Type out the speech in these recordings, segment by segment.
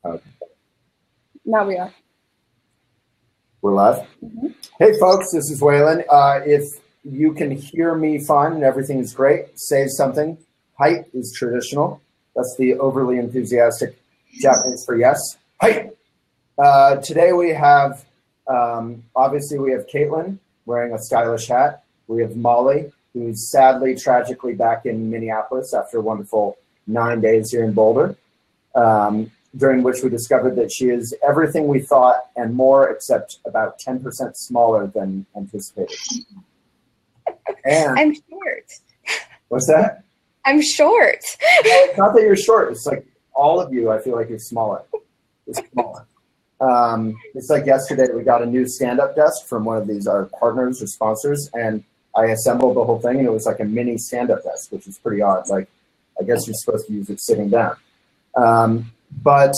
Okay. Now we are. We're live? Mm-hmm. Hey folks, this is Waylon. If you can hear me fine and everything is great, say something. Height is traditional. That's the overly enthusiastic Japanese for yes. Height! Today we have, obviously we have Caitlin wearing a stylish hat. We have Molly, who's sadly, tragically back in Minneapolis after a wonderful 9 days here in Boulder, during which we discovered that she is everything we thought and more, except about 10% smaller than anticipated. And I'm short. what's that? I'm short. Well, it's not that you're short. It's like all of you, I feel like you're smaller. You're smaller. It's like yesterday we got a new stand-up desk from one of these, our partners or sponsors, and I assembled the whole thing, and it was like a mini stand-up desk, which is pretty odd. Like, I guess you're supposed to use it sitting down. But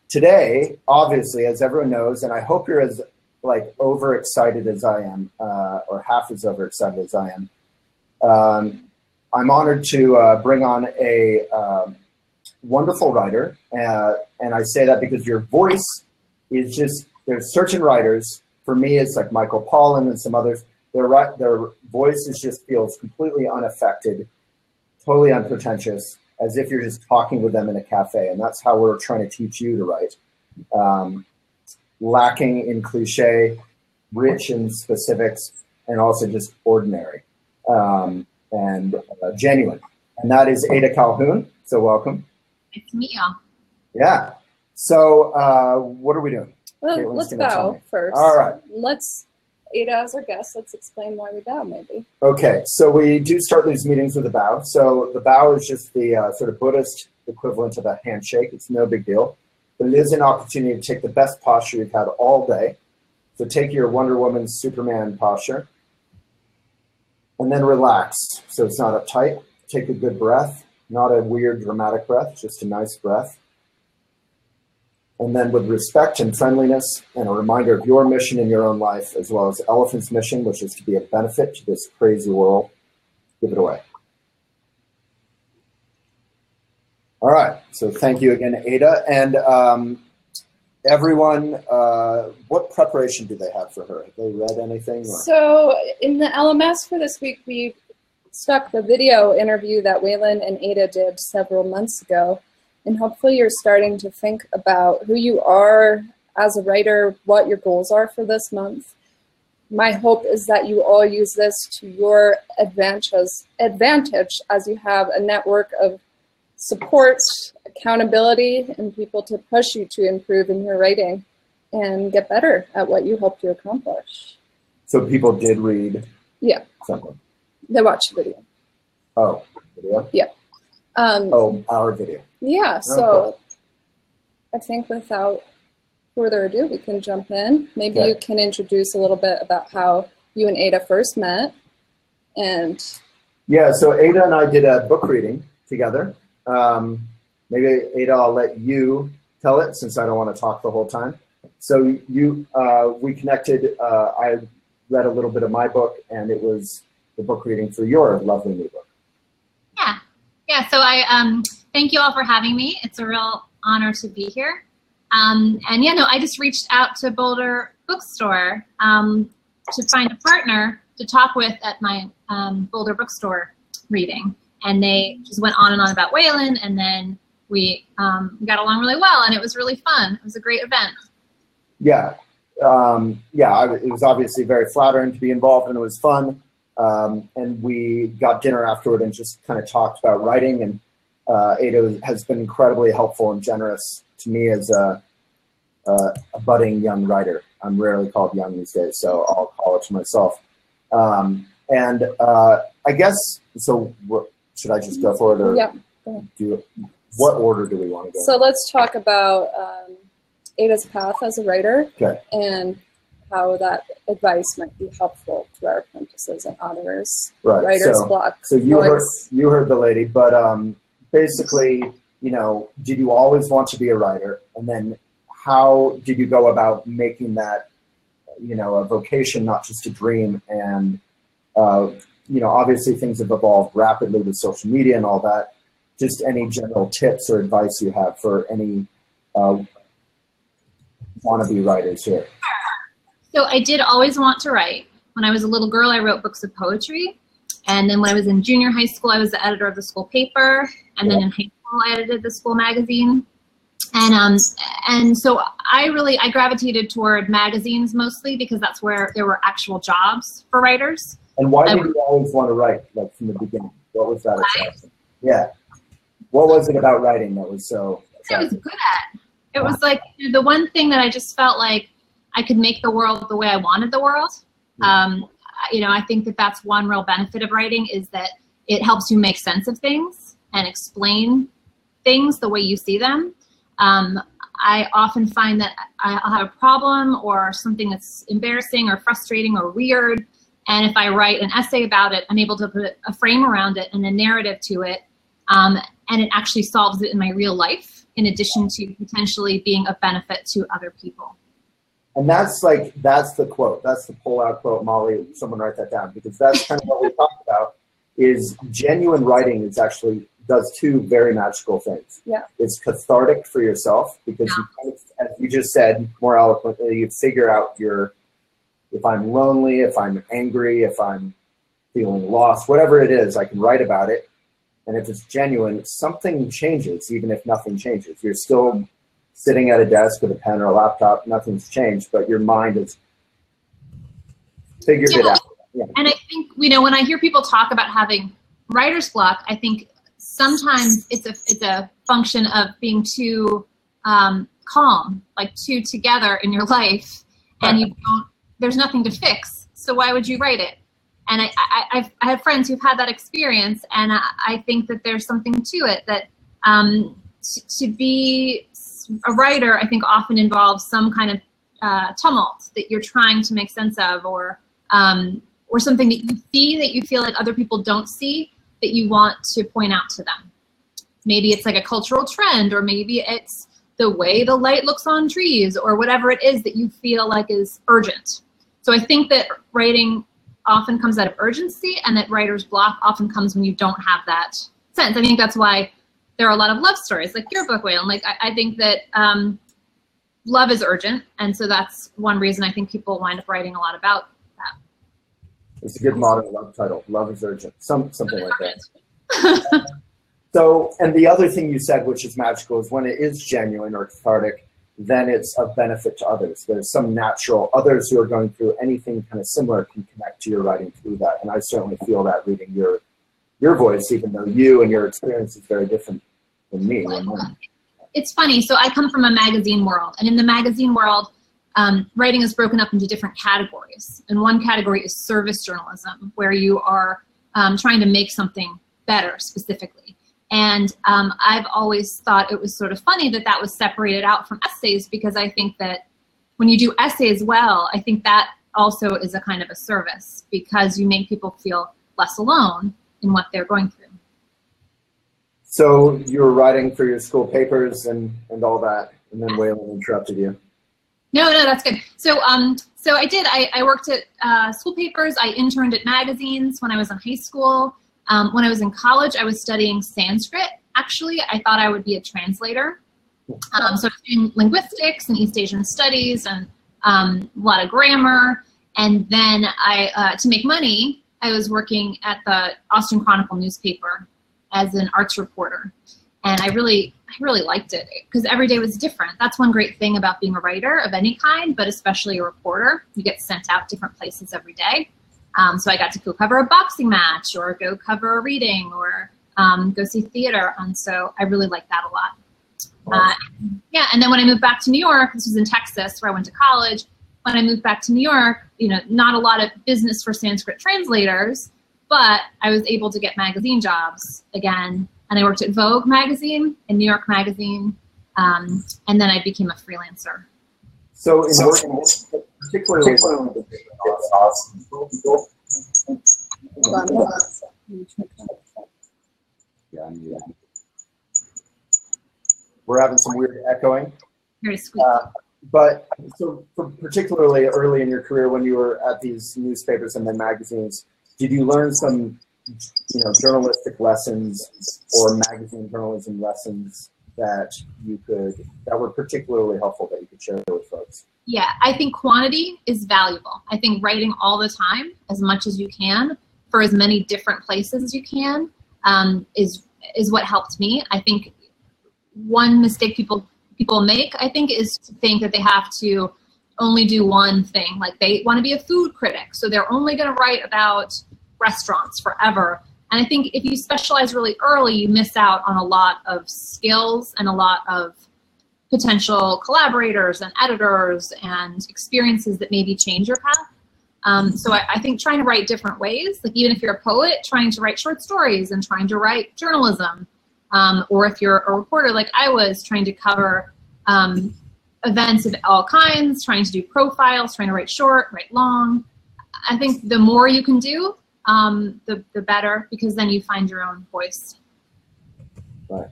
today, obviously, as everyone knows, and I hope you're as like overexcited as I am, or half as overexcited as I am, I'm honored to bring on a wonderful writer, and I say that because your voice is just, there's certain writers, for me it's like Michael Pollan and some others, their voices just feels completely unaffected, totally unpretentious, as if you're just talking with them in a cafe, and that's how we're trying to teach you to write. Lacking in cliche, rich in specifics, and also just ordinary and genuine. And that is Ada Calhoun, so welcome. Nice to meet y'all. Yeah. So what are we doing? Well, let's bow first. All right. Ada as our guest, let's explain why we bow, maybe. Okay, so we do start these meetings with a bow. So the bow is just the sort of Buddhist equivalent of a handshake. It's no big deal. But it is an opportunity to take the best posture you've had all day. So take your Wonder Woman, Superman posture. And then relax, so it's not uptight. Take a good breath, not a weird dramatic breath, just a nice breath. And then with respect and friendliness and a reminder of your mission in your own life, as well as Elephant's mission, which is to be a benefit to this crazy world, give it away. All right, so thank you again, Ada. And everyone, what preparation do they have for her? Have they read anything? Or? So in the LMS for this week, we stuck the video interview that Waylon and Ada did several months ago. And hopefully you're starting to think about who you are as a writer, what your goals are for this month. My hope is that you all use this to your advantage as you have a network of support, accountability, and people to push you to improve in your writing and get better at what you hope to accomplish. So people did read something? They watched the video. Oh, video? Yeah. Our video. Yeah, so I think without further ado, we can jump in. Maybe you can introduce a little bit about how you and Ada first met. And yeah, so Ada and I did a book reading together. Maybe Ada, I'll let you tell it since I don't want to talk the whole time. So we connected, I read a little bit of my book, and it was the book reading for your lovely new book. Yeah, so I thank you all for having me. It's a real honor to be here. I just reached out to Boulder Bookstore to find a partner to talk with at my Boulder Bookstore reading. And they just went on and on about Waylon, and then we got along really well, and it was really fun. It was a great event. Yeah. It was obviously very flattering to be involved, and it was fun. And we got dinner afterward and just kind of talked about writing, and Ada has been incredibly helpful and generous to me as a budding young writer. I'm rarely called young these days, so I'll call it to myself. I guess, so should I just go for it? Or what order do we want to go? So let's talk about Ada's path as a writer and how that advice might be helpful to our apprentices and auditors, writer's block. So you heard the lady, but basically, did you always want to be a writer? And then how did you go about making that, a vocation, not just a dream? And, obviously things have evolved rapidly with social media and all that. Just any general tips or advice you have for any wannabe writers here? So I did always want to write. When I was a little girl, I wrote books of poetry. And then when I was in junior high school, I was the editor of the school paper. And then in high school, I edited the school magazine. And so I gravitated toward magazines mostly because that's where there were actual jobs for writers. And why did you always want to write, like from the beginning? What was that attraction? Yeah. What was it about writing that was so attractive? I was good at. It was like the one thing that I just felt like I could make the world the way I wanted the world. I think that that's one real benefit of writing is that it helps you make sense of things and explain things the way you see them. I often find that I'll have a problem or something that's embarrassing or frustrating or weird. And if I write an essay about it, I'm able to put a frame around it and a narrative to it. And it actually solves it in my real life, in addition to potentially being of benefit to other people. And that's the quote. That's the pull-out quote, Molly. Someone write that down, because that's kind of what we talked about, is genuine writing is actually does two very magical things. Yeah. It's cathartic for yourself, because you kind of, as you just said more eloquently, you figure out if I'm lonely, if I'm angry, if I'm feeling lost, whatever it is, I can write about it. And if it's genuine, something changes, even if nothing changes. You're still sitting at a desk with a pen or a laptop, nothing's changed, but your mind has figured it out. Yeah. And I think, when I hear people talk about having writer's block, I think sometimes it's a function of being too calm, like too together in your life, and there's nothing to fix. So why would you write it? And I have friends who've had that experience, and I think that there's something to it, that to be a writer, I think, often involves some kind of tumult that you're trying to make sense of, or something that you see that you feel like other people don't see, that you want to point out to them. Maybe it's like a cultural trend, or maybe it's the way the light looks on trees, or whatever it is that you feel like is urgent. So I think that writing often comes out of urgency, and that writer's block often comes when you don't have that sense. I think that's why there are a lot of love stories, like your book, Waylon. Like I think that love is urgent, and so that's one reason I think people wind up writing a lot about that. It's a good modern love title, Love is Urgent, something like that. So, and the other thing you said, which is magical, is when it is genuine or cathartic, then it's of benefit to others. There's some natural, others who are going through anything kind of similar can connect to your writing through that. And I certainly feel that reading your voice, even though you and your experience is very different than me. It's funny. So I come from a magazine world, and in the magazine world, writing is broken up into different categories. And one category is service journalism, where you are trying to make something better specifically. And I've always thought it was sort of funny that was separated out from essays, because I think that when you do essays well, I think that also is a kind of a service, because you make people feel less alone in what they're going through. So you were writing for your school papers and all that, and then Waylon interrupted you. No, that's good. So I did. I worked at school papers. I interned at magazines when I was in high school. When I was in college, I was studying Sanskrit. Actually, I thought I would be a translator. So I was doing linguistics and East Asian studies and a lot of grammar. And then to make money, I was working at the Austin Chronicle newspaper as an arts reporter. And I really liked it, because every day was different. That's one great thing about being a writer of any kind, but especially a reporter. You get sent out different places every day. So I got to go cover a boxing match, or go cover a reading, or go see theater. And so I really liked that a lot. And then when I moved back to New York, this was in Texas where I went to college. When I moved back to New York, not a lot of business for Sanskrit translators, but I was able to get magazine jobs again. And I worked at Vogue magazine and New York magazine. And then I became a freelancer. So in working, particularly we're having some weird echoing. Very sweet. But so particularly early in your career, when you were at these newspapers and then magazines, did you learn some, journalistic lessons or magazine journalism lessons that were particularly helpful that you could share with folks? Yeah, I think quantity is valuable. I think writing all the time, as much as you can, for as many different places as you can, is what helped me. I think one mistake people make, I think, is to think that they have to only do one thing. Like they want to be a food critic, so they're only going to write about restaurants forever. And I think if you specialize really early, you miss out on a lot of skills and a lot of potential collaborators and editors and experiences that maybe change your path. So I think trying to write different ways, like even if you're a poet, trying to write short stories and trying to write journalism, or if you're a reporter like I was, trying to cover events of all kinds, trying to do profiles, trying to write short, write long. I think the more you can do, the better, because then you find your own voice. Right.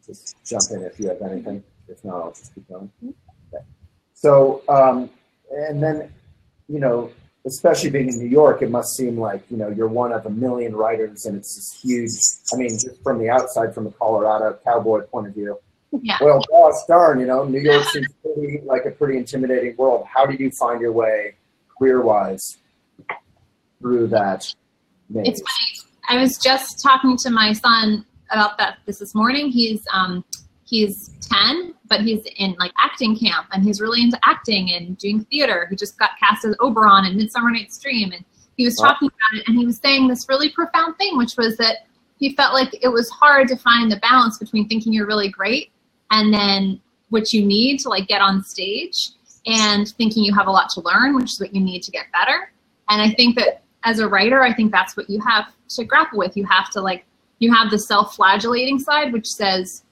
Just jump in if you have anything. If not, I'll just keep going. Okay. So, and then, especially being in New York, it must seem like, you're one of a million writers, and it's this huge, just from the outside, from the Colorado cowboy point of view. Yeah. Well, gosh darn, New York seems like a pretty intimidating world. How did you find your way career-wise through that maze? It's funny. I was just talking to my son about this morning. He's 10, but he's in acting camp, and he's really into acting and doing theater. He just got cast as Oberon in Midsummer Night's Dream, and he was talking about it, and he was saying this really profound thing, which was that he felt like it was hard to find the balance between thinking you're really great and then what you need to get on stage, and thinking you have a lot to learn, which is what you need to get better. And I think that as a writer, I think that's what you have to grapple with. You have to you have the self-flagellating side, which says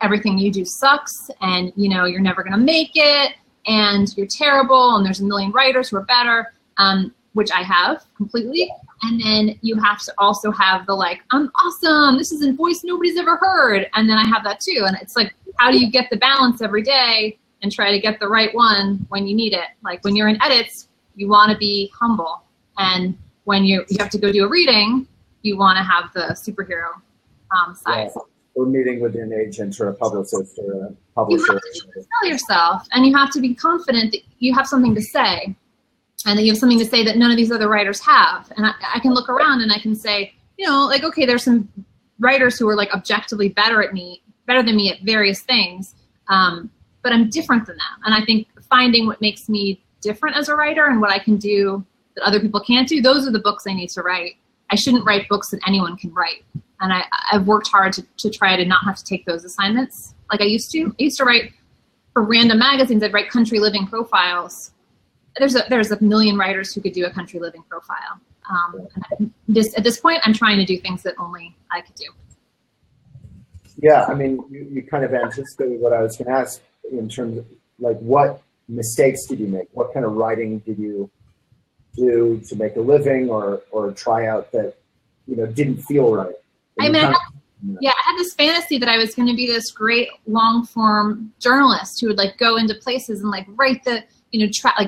everything you do sucks, and you're never going to make it, and you're terrible, and there's a million writers who are better, which I have completely. And then you have to also have the I'm awesome, this is a voice nobody's ever heard, and then I have that too. And it's how do you get the balance every day and try to get the right one when you need it? When you're in edits, you want to be humble, and when you have to go do a reading, you want to have the superhero side. Yeah. Or meeting with an agent or a publicist or a publisher. You have to sell yourself, and you have to be confident that you have something to say, and that you have something to say that none of these other writers have. And I can look around and I can say, okay, there's some writers who are objectively better than me at various things, but I'm different than them. And I think finding what makes me different as a writer and what I can do that other people can't do, those are the books I need to write. I shouldn't write books that anyone can write. And I've worked hard to try to not have to take those assignments like I used to. I used to write for random magazines. I'd write country living profiles. There's a million writers who could do a country living profile. At this point, I'm trying to do things that only I could do. Yeah, you kind of anticipated what I was going to ask in terms of what mistakes did you make? What kind of writing did you do to make a living or try out that didn't feel right? I had this fantasy that I was going to be this great long form journalist who would go into places and write the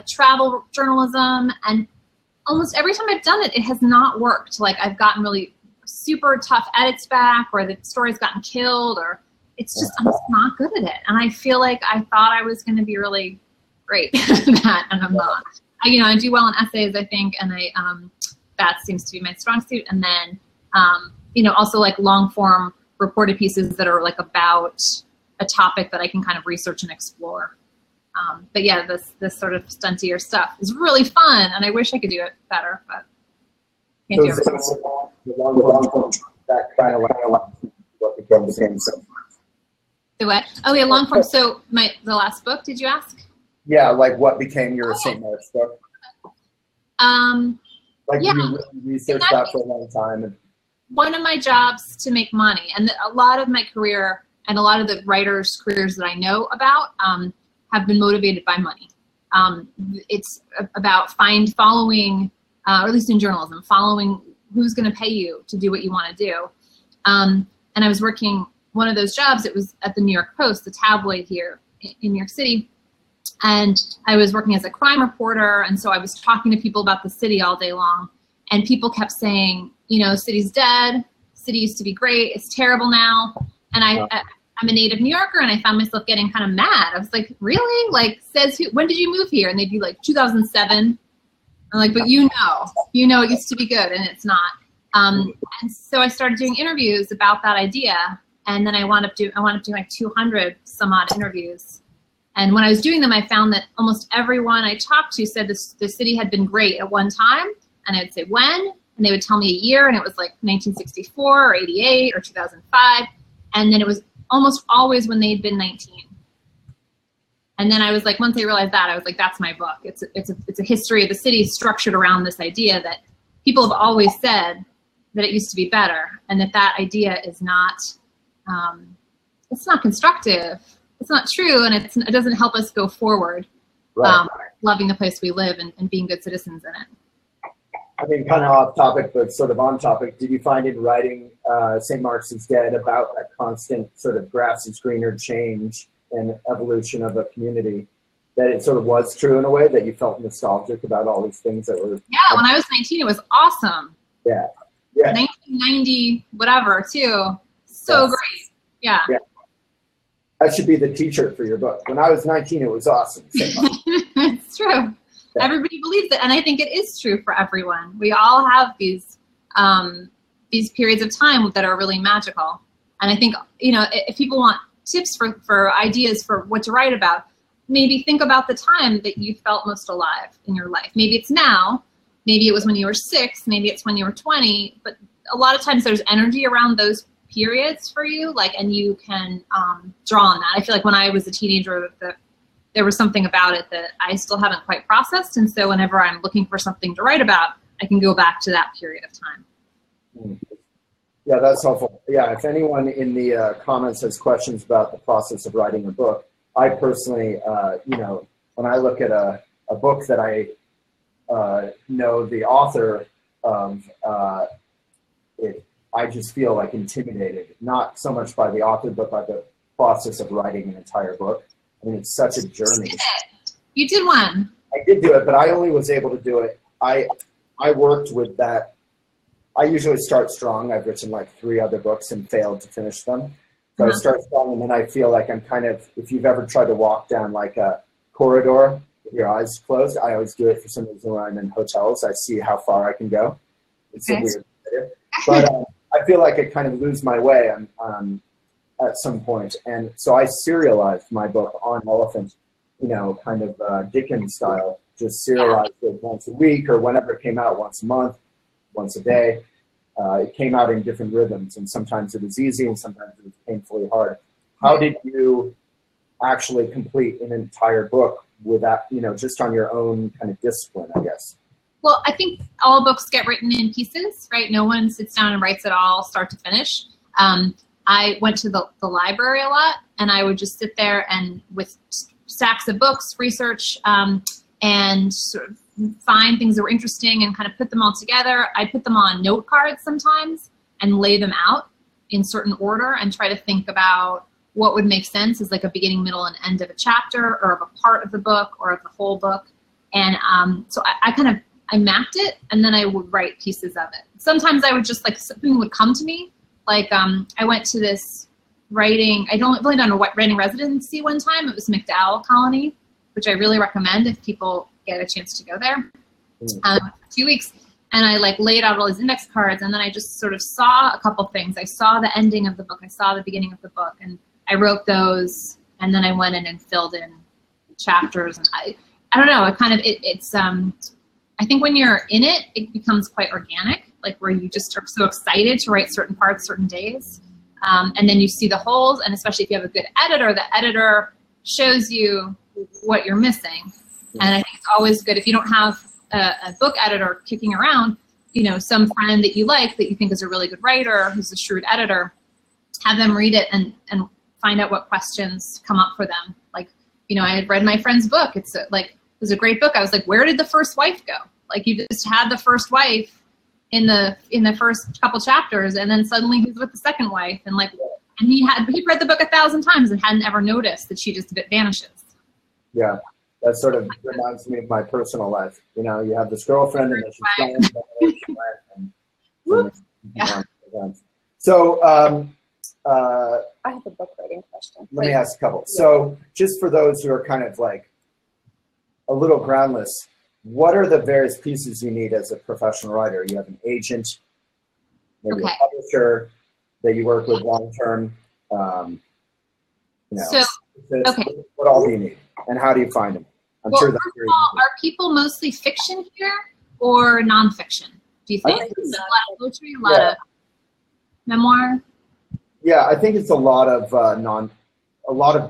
travel journalism, and almost every time I've done it, it has not worked. I've gotten really super tough edits back, or the story's gotten killed, or it's just I'm just not good at it. And I feel like I thought I was going to be really great at that, and I'm not. I do well in essays, I think, and that seems to be my strong suit. And then also long form reported pieces that are about a topic that I can kind of research and explore. But yeah, this sort of stuntier stuff is really fun, and I wish I could do it better, but can't do it. The long form, that kind of what became the same. The what? Oh yeah, long form. So the last book, did you ask? Yeah, what became your St. Mark's book? You researched that for a long time. And one of my jobs to make money, and a lot of my career and a lot of the writers' careers that I know about have been motivated by money. It's about following, or at least in journalism, following who's going to pay you to do what you want to do. And I was working one of those jobs. It was at the New York Post, the tabloid here in New York City. And I was working as a crime reporter, and so I was talking to people about the city all day long. And people kept saying, city's dead, city used to be great. It's terrible now. And I'm a native New Yorker, and I found myself getting kind of mad. I was like, really? Like, says who? When did you move here? And they'd be like, 2007. I'm like, but you know it used to be good, and it's not. And so I started doing interviews about that idea, and then I wound up doing like 200 some odd interviews. And when I was doing them, I found that almost everyone I talked to said the city had been great at one time, and I'd say when, and they would tell me a year, and it was like 1964 or 88 or 2005, and then it was almost always when they'd been 19. And then I was like, once I realized that, I was like, that's my book. It's a history of the city structured around this idea that people have always said that it used to be better, and that idea is not, it's not constructive. It's not true, and it doesn't help us go forward, Right. Loving the place we live and being good citizens in it. I mean, kind of off topic, but sort of on topic. Did you find in writing St. Mark's is Dead about that constant sort of grass is greener change and evolution of a community, that it sort of was true in a way, that you felt nostalgic about all these things that were? Yeah, when I was 19, it was awesome. Yeah. 1990, whatever, too. So Yes. great. Yeah. That should be the t-shirt for your book. When I was 19, it was awesome. It's true. Yeah. Everybody believes it, and I think it is true for everyone. We all have these periods of time that are really magical. And I think, if people want tips for ideas for what to write about, maybe think about the time that you felt most alive in your life. Maybe it's now, maybe it was when you were 6, maybe it's when you were 20, but a lot of times there's energy around those periods for you, and you can draw on that. I feel like when I was a teenager, there was something about it that I still haven't quite processed, and so whenever I'm looking for something to write about, I can go back to that period of time. Yeah, that's helpful. Yeah, if anyone in the comments has questions about the process of writing a book, I personally, when I look at a book that I know the author of, I just feel like intimidated, not so much by the author, but by the process of writing an entire book. I mean, it's such a journey. You did one. I did do it, but I only was able to do it. I worked with that. I usually start strong. I've written like 3 other books and failed to finish them. So I start strong, and then I feel like I'm kind of, if you've ever tried to walk down like a corridor with your eyes closed, I always do it for some reason when I'm in hotels. I see how far I can go. It's a weird idea. But I feel like I kind of lose my way at some point. And so I serialized my book on elephant, kind of Dickens style, just serialized it once a week or whenever it came out, once a month, once a day. It came out in different rhythms, and sometimes it was easy and sometimes it was painfully hard. How did you actually complete an entire book with that, just on your own kind of discipline, I guess? Well, I think all books get written in pieces, right? No one sits down and writes it all start to finish. I went to the library a lot, and I would just sit there and with stacks of books, research, and sort of find things that were interesting and kind of put them all together. I put them on note cards sometimes and lay them out in certain order and try to think about what would make sense as like a beginning, middle, and end of a chapter or of a part of the book or of the whole book. And so I mapped it, and then I would write pieces of it. Sometimes I would just something would come to me. I went to this I'd only done a writing residency one time. It was McDowell Colony, which I really recommend if people get a chance to go there. 2 weeks, and I laid out all these index cards, and then I just sort of saw a couple things. I saw the ending of the book. I saw the beginning of the book, and I wrote those, and then I went in and filled in chapters. And I don't know. It's I think when you're in it, it becomes quite organic, where you just are so excited to write certain parts, certain days. And then you see the holes, and especially if you have a good editor, the editor shows you what you're missing. And I think it's always good if you don't have a book editor kicking around, some friend that you like, that you think is a really good writer, who's a shrewd editor, have them read it and find out what questions come up for them. I had read my friend's book. It was a great book. I was like, where did the first wife go? You just had the first wife in the first couple chapters, and then suddenly he's with the second wife, and he read the book 1,000 times and hadn't ever noticed that she just vanishes. Yeah, that sort of reminds me of my personal life. You have this girlfriend, and then she's gone, So I have a book writing question. let me ask a couple. So just for those who are kind of like a little groundless, what are the various pieces you need as a professional writer? You have an agent, maybe a publisher that you work with long term. What all do you need, and how do you find them? I'm sure that's very are people mostly fiction here or nonfiction? Do you think? A lot of poetry, a lot of memoir. Yeah, I think it's a lot of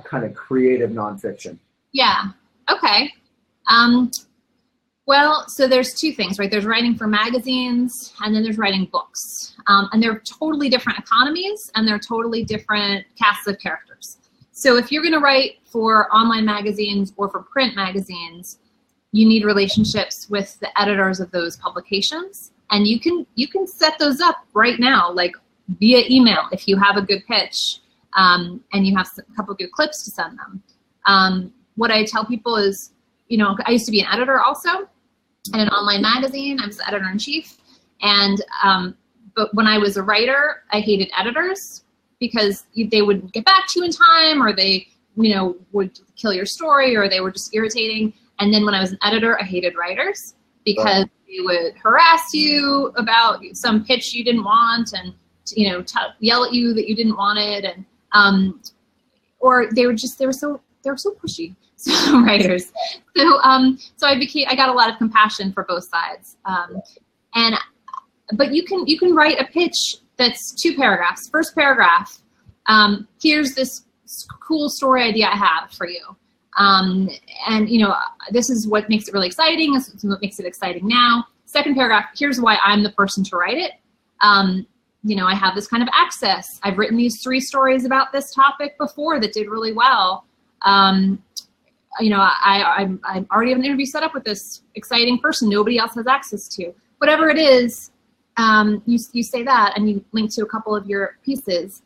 kind of creative nonfiction. Yeah. Okay. Well, so there's two things, right? There's writing for magazines, and then there's writing books. And they're totally different economies, and they're totally different casts of characters. So if you're going to write for online magazines or for print magazines, you need relationships with the editors of those publications, and you can set those up right now, like via email if you have a good pitch, and you have a couple of good clips to send them. What I tell people is, I used to be an editor also at an online magazine. I was the editor-in-chief, and but when I was a writer, I hated editors because they wouldn't get back to you in time, or they would kill your story, or they were just irritating. And then when I was an editor, I hated writers because they would harass you about some pitch you didn't want, and yell at you that you didn't want it, and or they were so pushy. So writers. So I got a lot of compassion for both sides. But you can write a pitch that's 2 paragraphs. First paragraph, here's this cool story idea I have for you. And this is what makes it really exciting. This is what makes it exciting now. Second paragraph, here's why I'm the person to write it. I have this kind of access. I've written these 3 stories about this topic before that did really well. I already have an interview set up with this exciting person nobody else has access to. Whatever it is, you say that, and you link to a couple of your pieces,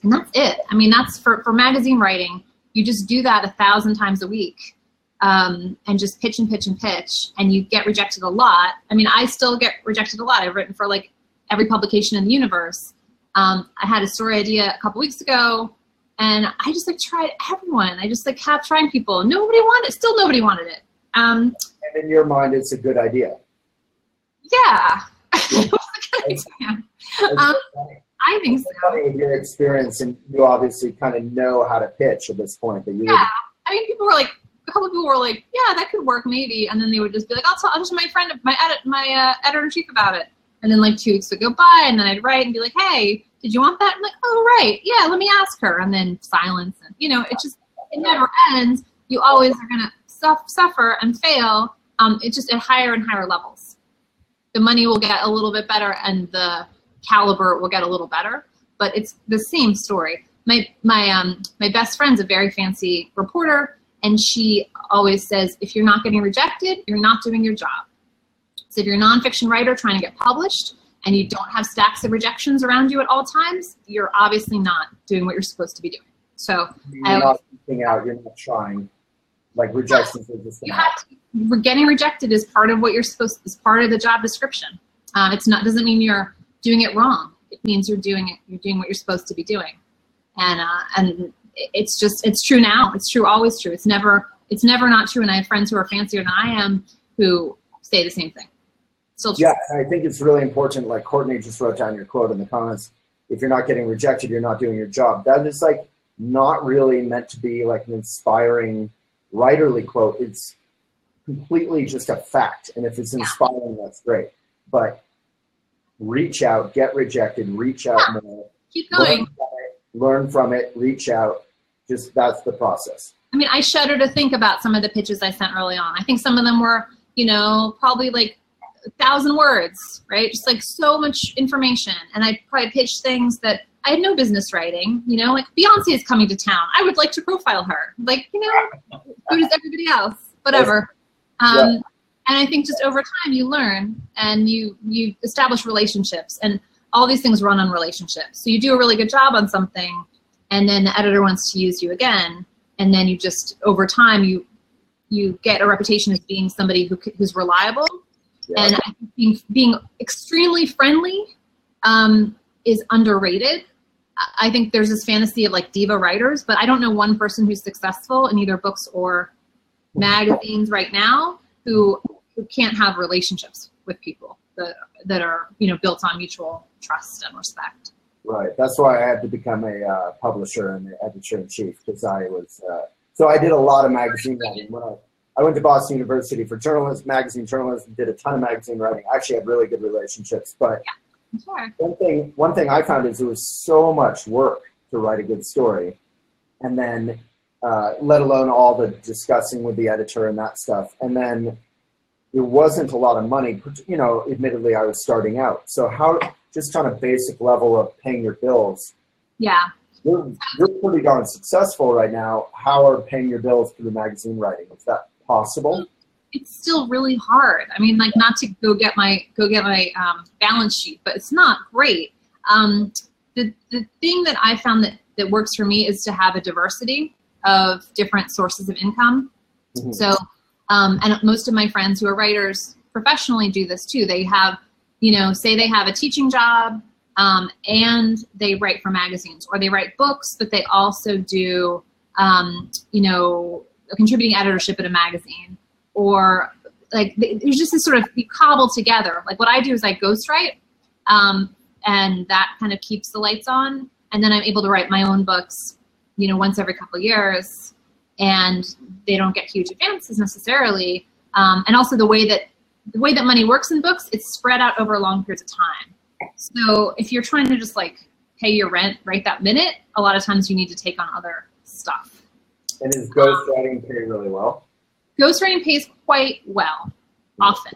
and that's it. I mean, that's for magazine writing. You just do that 1,000 times a week, and just pitch and pitch and pitch, and you get rejected a lot. I mean, I still get rejected a lot. I've written for like every publication in the universe. I had a story idea a couple weeks ago, and I just tried everyone. I just kept trying people. Nobody wanted it. Still nobody wanted it. And in your mind, it's a good idea. Yeah. It was a good idea. I think so. Funny with your experience, and you obviously kind of know how to pitch at this point. I mean, people were like, a couple of people were like, yeah, that could work maybe. And then they would just be like, I'll just my friend, my editor-in-chief about it. And then 2 weeks would go by, and then I'd write and be like, hey, did you want that? I'm like, oh, right. Yeah, let me ask her. And then silence. And, it never ends. You always are going to suffer and fail. It's just at higher and higher levels. The money will get a little bit better, and the caliber will get a little better. But it's the same story. My best friend's a very fancy reporter, and she always says, if you're not getting rejected, you're not doing your job. So if you're a nonfiction writer trying to get published, and you don't have stacks of rejections around you at all times, you're obviously not doing what you're supposed to be doing. So you're not speaking out, you're not trying. Rejections are just getting rejected is part of what you're supposed to, is part of the job description. Doesn't mean you're doing it wrong. It means you're doing what you're supposed to be doing. And it's true now. It's true, always true. It's never not true. And I have friends who are fancier than I am who say the same thing. Yeah, I think it's really important. Like Courtney just wrote down your quote in the comments. If you're not getting rejected, you're not doing your job. That is not really meant to be an inspiring writerly quote. It's completely just a fact. And if it's inspiring, that's great. But reach out, get rejected, reach out more. Keep going. Learn from it, reach out. Just that's the process. I mean, I shudder to think about some of the pitches I sent early on. I think some of them were, probably 1,000 words, right? Just so much information. And I probably pitched things that I had no business writing, Beyonce is coming to town. I would like to profile her. So does everybody else, whatever. And I think just over time you learn and you establish relationships, and all these things run on relationships. So you do a really good job on something, and then the editor wants to use you again. And then you just, over time, you get a reputation as being somebody who's reliable. Yeah. And I think being extremely friendly is underrated. I think there's this fantasy of like diva writers, but I don't know one person who's successful in either books or magazines right now who can't have relationships with people that are, you know, built on mutual trust and respect. Right. That's why I had to become a publisher and the editor-in-chief, because I was so I did a lot of magazine writing. When I went to Boston University for magazine journalism, did a ton of magazine writing. I actually had really good relationships, but Sure. one thing I found is it was so much work to write a good story, and then let alone all the discussing with the editor and that stuff. And then there wasn't a lot of money. You know, admittedly, I was starting out. So how, just on a basic level of paying your bills, Yeah. you're pretty darn successful right now. How are paying your bills through magazine writing? Is that possible? It's still really hard. I mean, like, not to go get my balance sheet, but it's not great. The thing that I found that works for me is to have a diversity of different sources of income. Mm-hmm. So, and most of my friends who are writers professionally do this too. They have, you know, say they have a teaching job, and they write for magazines, or they write books, but they also do, you know, a contributing editorship at a magazine. Or like, there's just this sort of, you cobble together. Like, what I do is I ghostwrite, and that kind of keeps the lights on. And then I'm able to write my own books, you know, once every couple of years, and they don't get huge advances necessarily. And also the way that money works in books, it's spread out over long periods of time. So if you're trying to just like pay your rent right that minute, a lot of times you need to take on other stuff. And is ghostwriting paying really well? Ghostwriting pays quite well, often.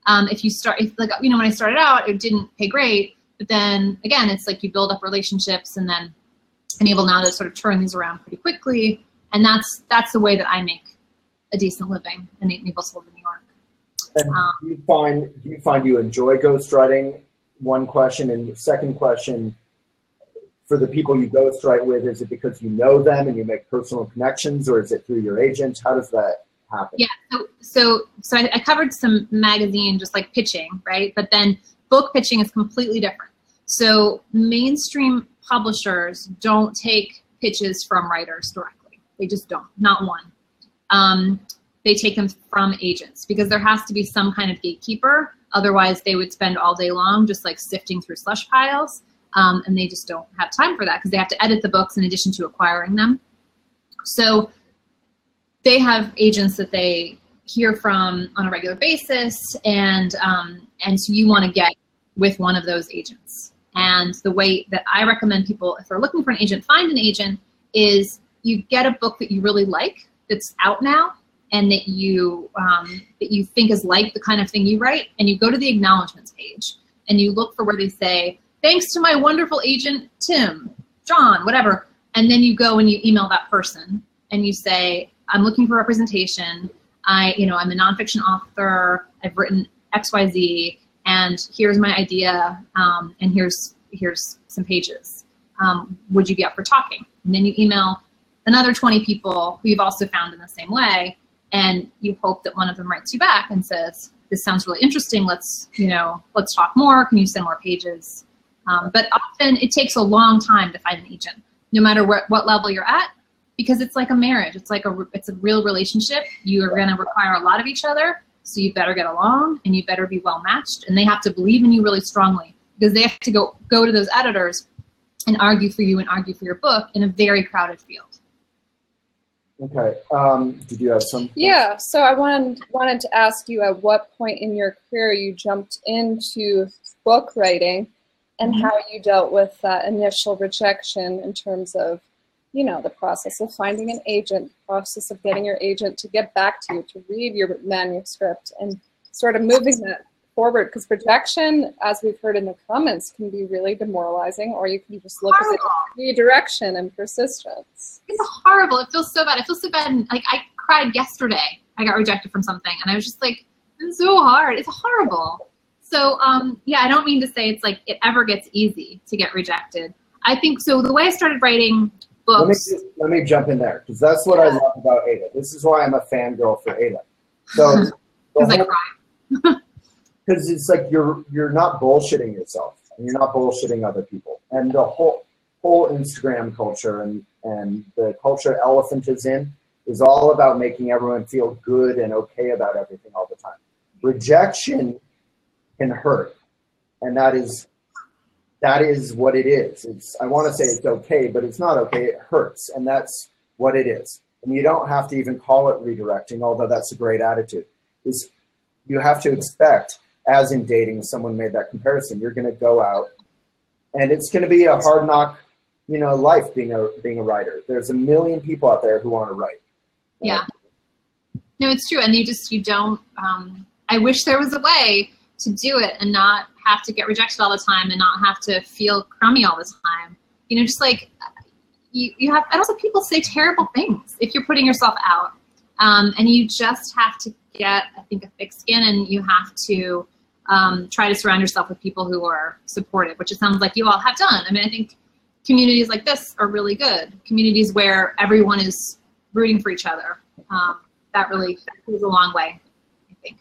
If you start, like, you know, when I started out, it didn't pay great, but then again, it's like you build up relationships, and then I'm able now to sort of turn these around pretty quickly, and that's the way that I make a decent living and able to live in New York. And do you find you enjoy ghostwriting? One question, and the second question, for the people you ghostwrite with, is it because you know them and you make personal connections, or is it through your agent? How does that happen? Yeah, so I covered some magazine, just like pitching, right? But then book pitching is completely different. So mainstream publishers don't take pitches from writers directly. They just don't, not one. They take them from agents, because there has to be some kind of gatekeeper. Otherwise, they would spend all day long just like sifting through slush piles. And they just don't have time for that, because they have to edit the books in addition to acquiring them. So they have agents that they hear from on a regular basis, and so you want to get with one of those agents. And the way that I recommend people, if they're looking for an agent, find an agent, is you get a book that you really like, that's out now, and that you think is like the kind of thing you write, and you go to the acknowledgments page, and you look for where they say, "Thanks to my wonderful agent, Tim, John," whatever, and then you go and you email that person, and you say, "I'm looking for representation. I'm a nonfiction author. I've written XYZ, and here's my idea, and here's some pages. Would you be up for talking?" And then you email another 20 people who you've also found in the same way, and you hope that one of them writes you back and says, "This sounds really interesting. Let's talk more. Can you send more pages?" But often it takes a long time to find an agent, no matter what level you're at, because it's like a marriage. It's a real relationship. You are going to require a lot of each other, so you better get along, and you better be well matched, and they have to believe in you really strongly, because they have to go to those editors and argue for you and argue for your book in a very crowded field. Okay. Did you have some? Yeah. So I wanted to ask you at what point in your career you jumped into book writing, and how you dealt with that initial rejection in terms of, you know, the process of finding an agent, the process of getting your agent to get back to you, to read your manuscript, and sort of moving that forward. Because rejection, as we've heard in the comments, can be really demoralizing, or you can just look at it redirection and persistence. It's horrible. It feels so bad. I feel so bad. And, like, I cried yesterday. I got rejected from something, and I was just like, it's so hard. It's horrible. So, yeah, I don't mean to say it's like it ever gets easy to get rejected. I think so. The way I started writing books. Let me jump in there, because that's what I love about Ada. This is why I'm a fangirl for Ada. So, because I cry. Because it's like you're not bullshitting yourself. and you're not bullshitting other people. And the whole Instagram culture and the culture Elephant is in is all about making everyone feel good and okay about everything all the time. Rejection can hurt, and that is what it is. I want to say it's okay, but it's not okay. It hurts, and that's what it is. And you don't have to even call it redirecting, although that's a great attitude. You have to expect, as in dating, someone made that comparison, you're going to go out, and it's going to be a hard knock, life being a writer. There's a million people out there who want to write. Yeah. No, it's true. And you don't, I wish there was a way to do it and not have to get rejected all the time and not have to feel crummy all the time. Just like you have, and also people say terrible things if you're putting yourself out. And you just have to get, I think, a thick skin, and you have to try to surround yourself with people who are supportive, which it sounds like you all have done. I mean, I think communities like this are really good. Communities where everyone is rooting for each other. That really goes a long way, I think.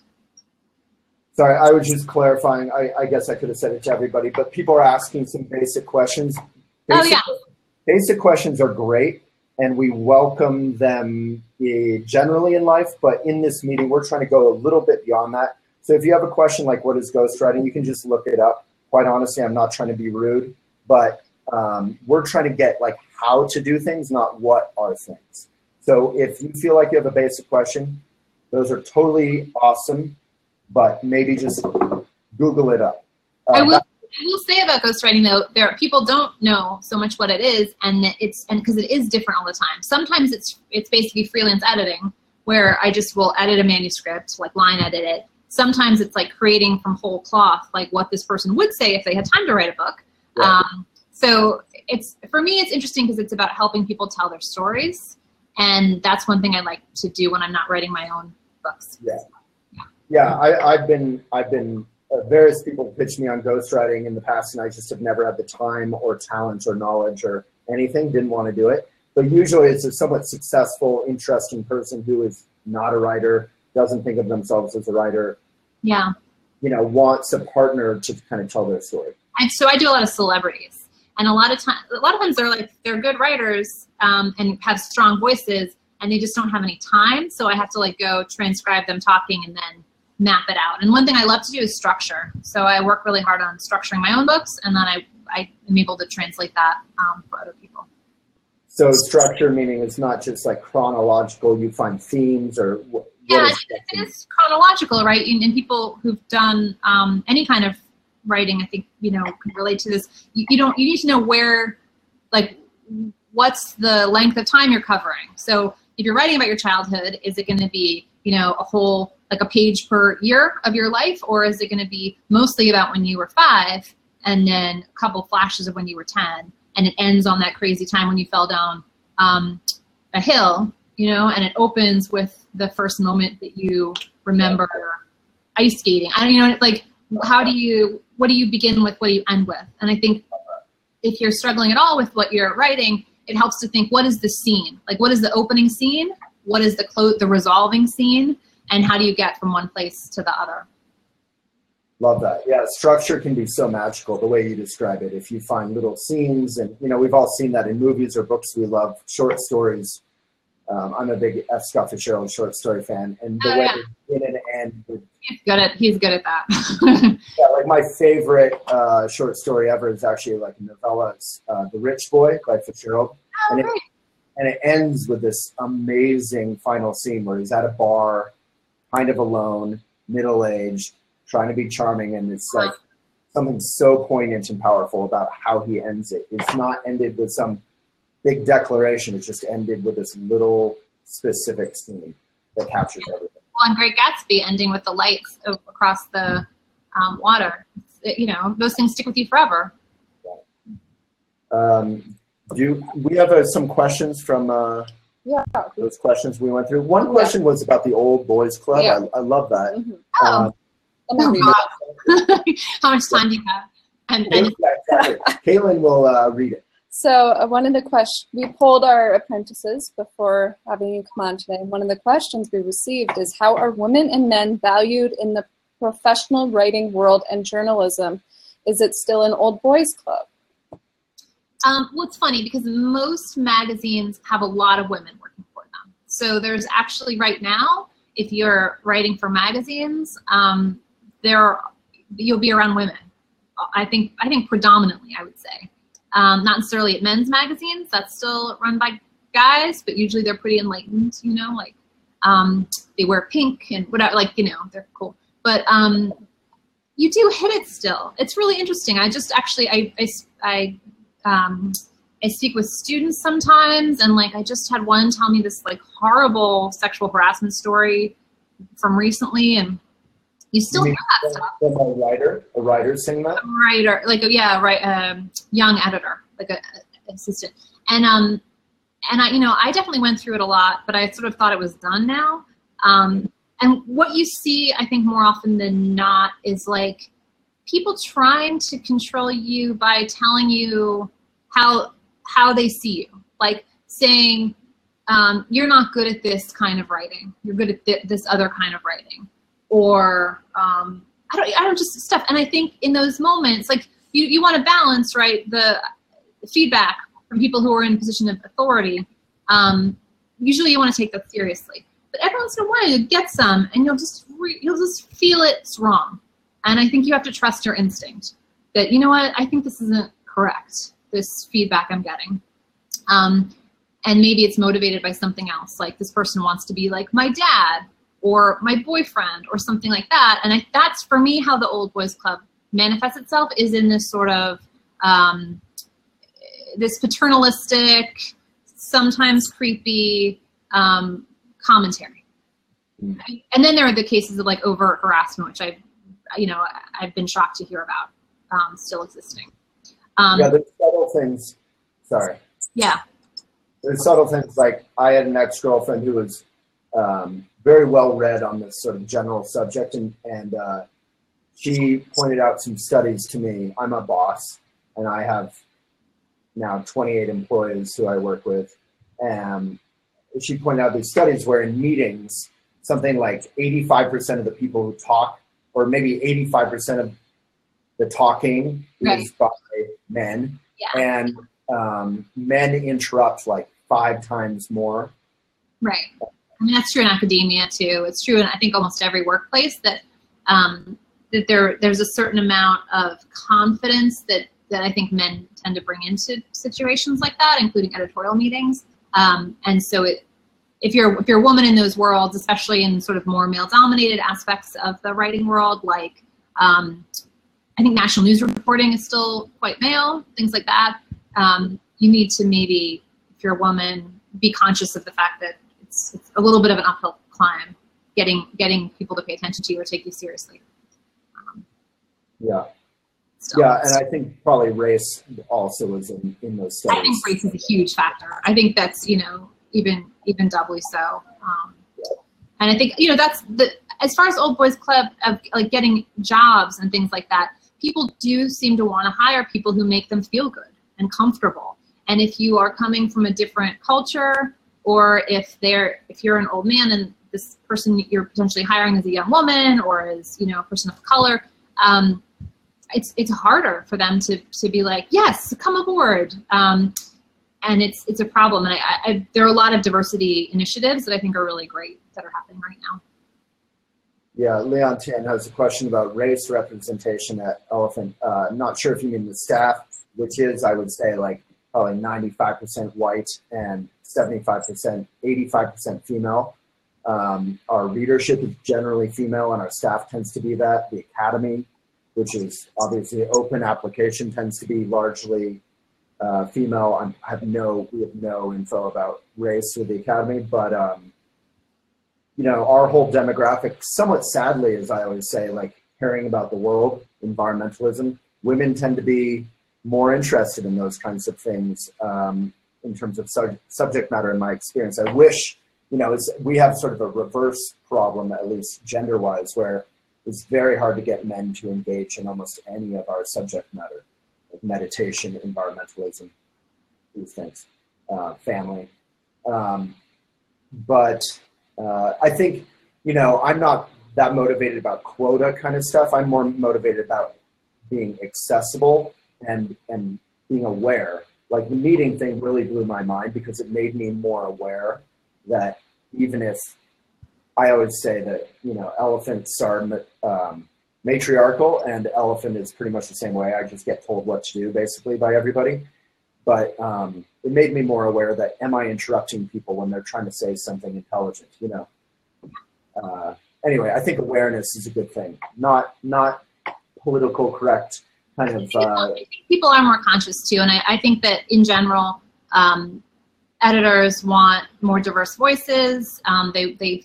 Sorry, I was just clarifying. I guess I could have said it to everybody, but people are asking some basic questions. Basic questions are great, and we welcome them generally in life, but in this meeting, we're trying to go a little bit beyond that. So if you have a question like what is ghostwriting, you can just look it up. Quite honestly, I'm not trying to be rude, but we're trying to get like how to do things, not what are things. So if you feel like you have a basic question, those are totally awesome, but maybe just Google it up. I will say about ghostwriting though, people don't know so much what it is, and because it is different all the time. Sometimes it's basically freelance editing, where I just will edit a manuscript, like line edit it. Sometimes it's like creating from whole cloth, like what this person would say if they had time to write a book. Right. So for me, it's interesting because it's about helping people tell their stories. And that's one thing I like to do when I'm not writing my own books. Yeah. I've been various people pitched me on ghostwriting in the past, and I just have never had the time or talent or knowledge or anything, didn't want to do it. But usually it's a somewhat successful, interesting person who is not a writer, doesn't think of themselves as a writer. Yeah. Wants a partner to kind of tell their story. So I do a lot of celebrities. And a lot of times they're good writers and have strong voices, and they just don't have any time. So I have to go transcribe them talking and then map it out. And one thing I love to do is structure. So I work really hard on structuring my own books, and then I am able to translate that for other people. So structure meaning it's not just like chronological, you find themes or what? Yeah, it is chronological, right? And people who've done any kind of writing, I think, can relate to this. You need to know where, what's the length of time you're covering. So if you're writing about your childhood, is it going to be, a whole, a page per year of your life? Or is it going to be mostly about when you were 5 and then a couple flashes of when you were 10, and it ends on that crazy time when you fell down a hill, and it opens with the first moment that you remember ice skating. What do you begin with? What do you end with? And I think if you're struggling at all with what you're writing, it helps to think, what is the scene? What is the opening scene? What is the resolving scene? And how do you get from one place to the other? Love that. Yeah, structure can be so magical, the way you describe it. If you find little scenes, and we've all seen that in movies or books we love, short stories. I'm a big F. Scott Fitzgerald short story fan, and the way in and end. He's good at that. Yeah, my favorite short story ever is actually a novella. It's The Rich Boy by Fitzgerald, and it ends with this amazing final scene where he's at a bar, kind of alone, middle-aged, trying to be charming, and it's something so poignant and powerful about how he ends it. It's not ended with some big declaration. It's just ended with this little specific scene that captures everything. Well, and Great Gatsby ending with the lights across the water. Those things stick with you forever. Do we have some questions from those questions we went through? One question was about the Old Boys Club. Yeah. I love that. Mm-hmm. Oh God. How much time do you have? And Caitlin will read it. So one of the questions, we polled our apprentices before having you come on today. One of the questions we received is, how are women and men valued in the professional writing world and journalism? is it still an old boys club? Well, it's funny because most magazines have a lot of women working for them. So there's actually right now, if you're writing for magazines, you'll be around women. I think predominantly, I would say. Not necessarily at men's magazines. That's still run by guys, but usually they're pretty enlightened, you know, like they wear pink and whatever, like, you know, they're cool. But you do hit it still. It's really interesting. I just actually, I speak with students sometimes, and like I just had one tell me this like horrible sexual harassment story from recently, and you still hear that stuff. A writer saying that? A writer, like young editor, like a assistant, and I, you know, I definitely went through it a lot, but I sort of thought it was done now. And what you see, I think, more often than not is like people trying to control you by telling you how they see you, like saying you're not good at this kind of writing, you're good at this other kind of writing, or I don't just stuff. And I think in those moments, like you want to balance, right, the feedback from people who are in a position of authority. Usually you want to take that seriously, but every once in a while you get some, and you'll just feel it's wrong. And I think you have to trust your instinct that, you know what, I think this isn't correct, this feedback I'm getting. And maybe it's motivated by something else, like this person wants to be like my dad or my boyfriend or something like that. And that's, for me, how the Old Boys Club manifests itself, is in this sort of this paternalistic, sometimes creepy commentary. Right? And then there are the cases of like overt harassment, which I've been shocked to hear about still existing. Yeah, there's subtle things. Sorry. Yeah. There's subtle things, like I had an ex-girlfriend who was very well read on this sort of general subject, and she pointed out some studies to me. I'm a boss, and I have now 28 employees who I work with. And she pointed out these studies where in meetings, something like 85% of the people who talk, or maybe 85% of the talking is by men. Yeah. And men interrupt like 5 times more. Right. I mean, that's true in academia too. It's true in, I think, almost every workplace that there's a certain amount of confidence that I think men tend to bring into situations like that, including editorial meetings. And so if you're a woman in those worlds, especially in sort of more male-dominated aspects of the writing world, like I think national news reporting is still quite male, things like that. You need to maybe, if you're a woman, be conscious of the fact that it's a little bit of an uphill climb getting people to pay attention to you or take you seriously. Yeah. Yeah, and I think probably race also was in those studies. I think race is a huge factor. I think that's, even doubly so. And I think, that's as far as Old Boys Club of like getting jobs and things like that, people do seem to want to hire people who make them feel good and comfortable. And if you are coming from a different culture, or if you're an old man and this person you're potentially hiring is a young woman or is, a person of color, it's harder for them to be like, yes, come aboard. And it's a problem. And there are a lot of diversity initiatives that I think are really great that are happening right now. Yeah, Leon Tan has a question about race representation at Elephant. Not sure if you mean the staff, which is, I would say, like probably 95% white and 75%, 85% female. Our readership is generally female, and our staff tends to be that. The academy, which is obviously open application, tends to be largely female. We have no info about race with the academy, but our whole demographic, somewhat sadly, as I always say, like caring about the world, environmentalism, women tend to be more interested in those kinds of things in terms of subject matter, in my experience. I wish, we have sort of a reverse problem, at least gender-wise, where it's very hard to get men to engage in almost any of our subject matter, like meditation, environmentalism, these things, family. But I think, I'm not that motivated about quota kind of stuff. I'm more motivated about being accessible and being aware. Like the meeting thing really blew my mind because it made me more aware that even if I always say that, you know, elephants are matriarchal and elephant is pretty much the same way. I just get told what to do basically by everybody. But it made me more aware that am I interrupting people when they're trying to say something intelligent, you know? Anyway, I think awareness is a good thing. Not political correct kind of. I think people are more conscious too, and I think that in general, editors want more diverse voices. They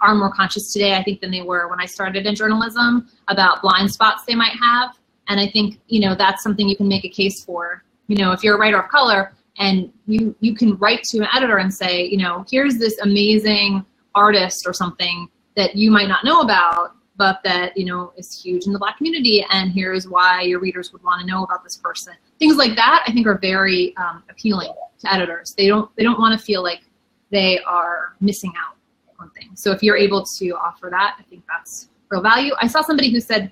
are more conscious today, I think, than they were when I started in journalism about blind spots they might have, and I think, you know, that's something you can make a case for. You know, if you're a writer of color and you can write to an editor and say, you know, here's this amazing artist or something that you might not know about, but that, you know, is huge in the Black community, and here's why your readers would want to know about this person. Things like that, I think, are very appealing to editors. They don't want to feel like they are missing out on things. So if you're able to offer that, I think that's real value. I saw somebody who said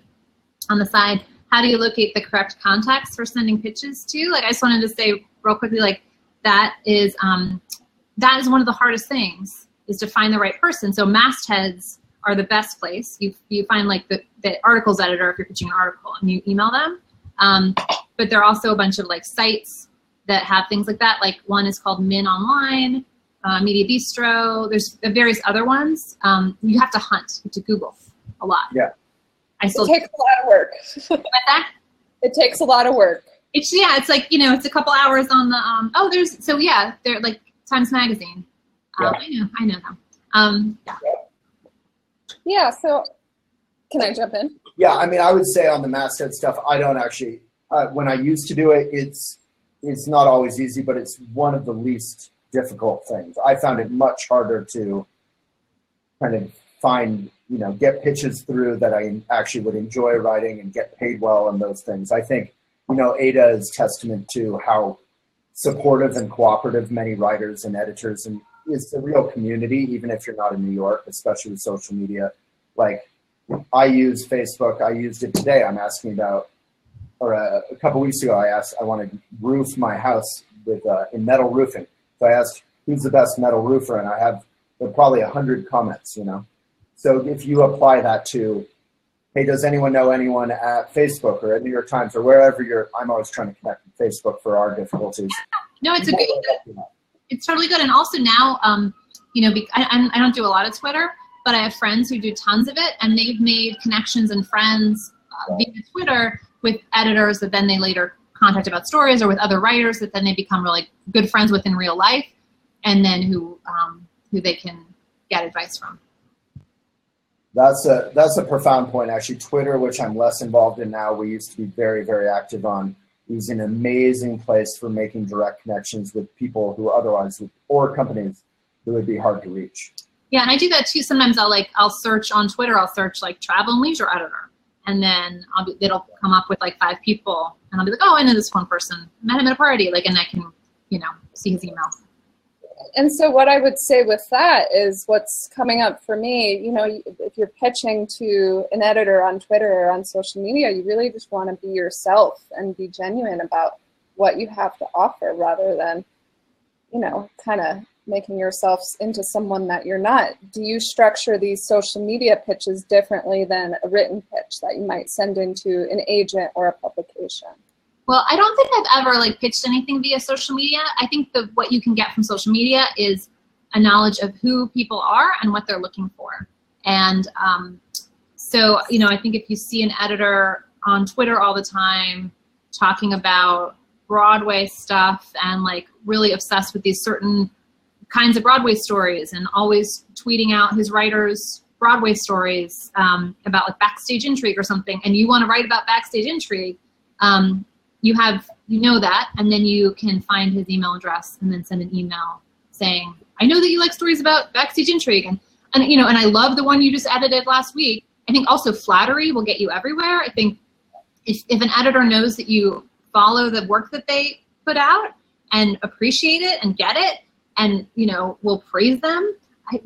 on the side, how do you locate the correct contacts for sending pitches to? Like, I just wanted to say real quickly, like, that is one of the hardest things, is to find the right person. So mastheads are the best place. You find like the articles editor if you're pitching an article, and you email them. But there are also a bunch of like sites that have things like that. Like one is called Min Online, Media Bistro. There's various other ones. You have to hunt, you have to Google a lot. Yeah. It takes a lot of work. What's that? It takes a lot of work. It's like, you know, it's a couple hours on the they're like Times Magazine. Yeah. I know them. Yeah, so can I jump in? Yeah, I mean, I would say on the masthead stuff, I don't actually, when I used to do it, it's not always easy, but it's one of the least difficult things. I found it much harder to kind of find, you know, get pitches through that I actually would enjoy writing and get paid well and those things. I think, you know, Ada is testament to how supportive and cooperative many writers and editors, and it's a real community, even if you're not in New York, especially with social media. Like, I use Facebook. I used it today. I'm asking about, or a couple weeks ago, I want to roof my house with in metal roofing. So I asked, who's the best metal roofer? And I have probably 100 comments, you know. So if you apply that to, hey, does anyone know anyone at Facebook or at New York Times or wherever I'm always trying to connect with Facebook for our difficulties. No, it's totally good. And also now, you know, I don't do a lot of Twitter, but I have friends who do tons of it, and they've made connections and friends via Twitter with editors that then they later contact about stories, or with other writers that then they become really good friends with in real life, and then who they can get advice from. That's a profound point, actually. Twitter, which I'm less involved in now, we used to be very, very active on, is an amazing place for making direct connections with people who otherwise or companies who would be hard to reach. Yeah, and I do that too. Sometimes I'll search on Twitter. I'll search like travel and leisure editor, and then it'll come up with like 5 people, and I'll be like, oh, I know this one person. Met him at a party, like, and I can, you know, see his email. And so what I would say with that is what's coming up for me, you know, if you're pitching to an editor on Twitter or on social media, you really just want to be yourself and be genuine about what you have to offer, rather than, you know, kind of making yourself into someone that you're not. Do you structure these social media pitches differently than a written pitch that you might send into an agent or a publication? Well, I don't think I've ever like pitched anything via social media. I think what you can get from social media is a knowledge of who people are and what they're looking for. And so, you know, I think if you see an editor on Twitter all the time talking about Broadway stuff and like really obsessed with these certain kinds of Broadway stories and always tweeting out his writers' Broadway stories about like backstage intrigue or something, and you want to write about backstage intrigue, you know that, and then you can find his email address and then send an email saying, I know that you like stories about backstage intrigue, and you know, and I love the one you just edited last week. I think also flattery will get you everywhere. I think if an editor knows that you follow the work that they put out and appreciate it and get it, and, you know, will praise them, I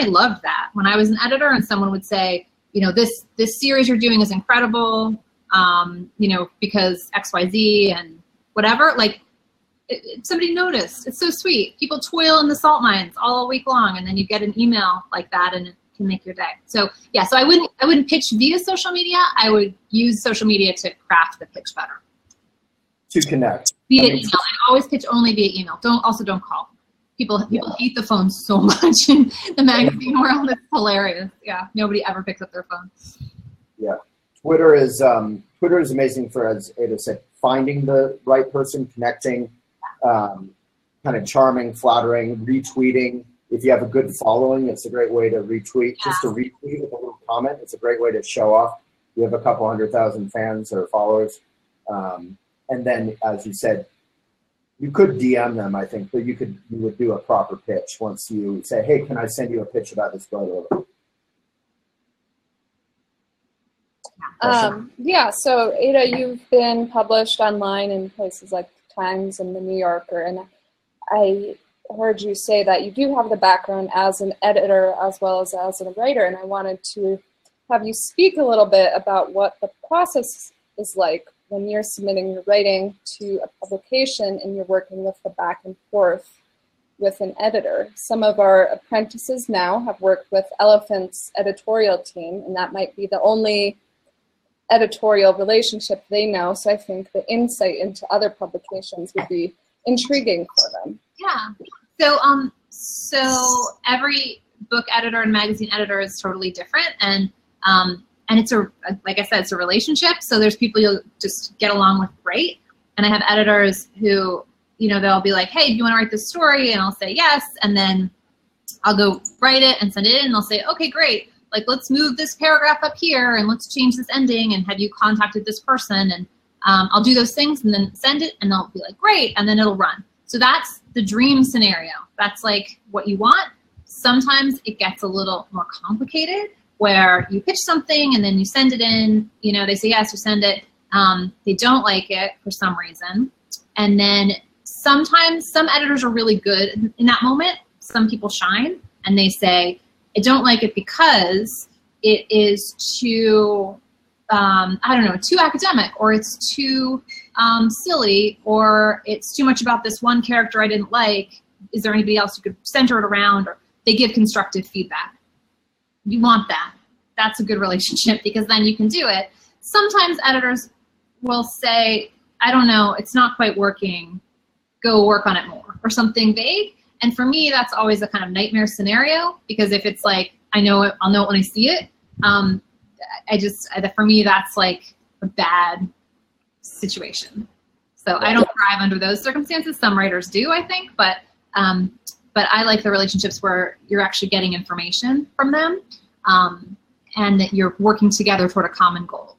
loved that when I was an editor and someone would say, you know, this series you're doing is incredible. you know, because XYZ and whatever, like somebody noticed. It's so sweet. People toil in the salt mines all week long, and then you get an email like that, and it can make your day. So yeah, so I wouldn't pitch via social media. I would use social media to craft the pitch better. To connect. Via email. I always pitch only via email. Don't call. People hate the phone so much in the magazine world. It's hilarious. Yeah, nobody ever picks up their phone. Yeah, Twitter is amazing for, as Ada said, finding the right person, connecting, kind of charming, flattering, retweeting. If you have a good following, it's a great way to retweet. Just to retweet with a little comment, it's a great way to show off. You have a couple 100,000 fans or followers, and then, as you said, you could DM them, I think, but you would do a proper pitch once you say, hey, can I send you a pitch about this photo? Yeah, so Ada, you've been published online in places like Times and the New Yorker, and I heard you say that you do have the background as an editor as well as a writer, and I wanted to have you speak a little bit about what the process is like when you're submitting your writing to a publication and you're working with the back and forth with an editor. Some of our apprentices now have worked with Elephant's editorial team, and that might be the only editorial relationship they know. So I think the insight into other publications would be intriguing for them. Yeah. So every book editor and magazine editor is totally different, and it's like I said, it's a relationship. So there's people you'll just get along with great, and I have editors who, you know, they'll be like, hey, do you want to write this story? And I'll say yes, and then I'll go write it and send it in, and they'll say, okay, great. Like, let's move this paragraph up here, and let's change this ending, and have you contacted this person? And I'll do those things and then send it, and they'll be like, great, and then it'll run. So that's the dream scenario. That's like what you want. Sometimes it gets a little more complicated, where you pitch something and then you send it in, you know, they say yes, you send it. They don't like it for some reason. And then sometimes some editors are really good in that moment. Some people shine and they say, I don't like it because it is too, I don't know, too academic, or it's too silly, or it's too much about this one character I didn't like. Is there anybody else who could center it around? Or they give constructive feedback. You want that. That's a good relationship, because then you can do it. Sometimes editors will say, I don't know, it's not quite working. Go work on it more, or something vague. And for me, that's always a kind of nightmare scenario, because if it's like, I know it, I'll know it when I see it. For me, that's like a bad situation. So I don't thrive under those circumstances. Some writers do, I think, but I like the relationships where you're actually getting information from them, and that you're working together toward a common goal,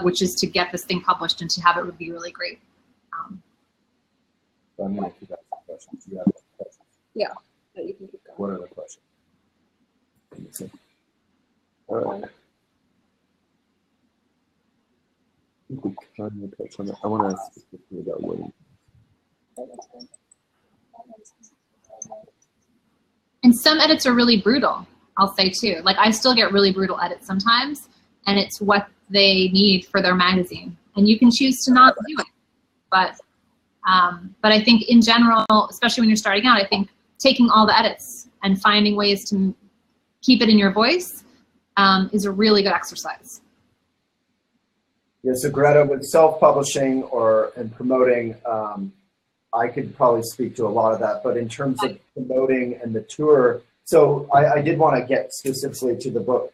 which is to get this thing published and to have it would be really great. So I'm going to keep asking questions. Do you have questions? Yeah, but you can keep going. What are the questions? Let me see. All right. I want to ask specifically about women. And some edits are really brutal, I'll say too. Like, I still get really brutal edits sometimes, and it's what they need for their magazine. And you can choose to not do it. But I think in general, especially when you're starting out, I think taking all the edits and finding ways to keep it in your voice is a really good exercise. Yeah, so Greta, with self-publishing and promoting, I could probably speak to a lot of that, but in terms of promoting and the tour, so I did want to get specifically to the book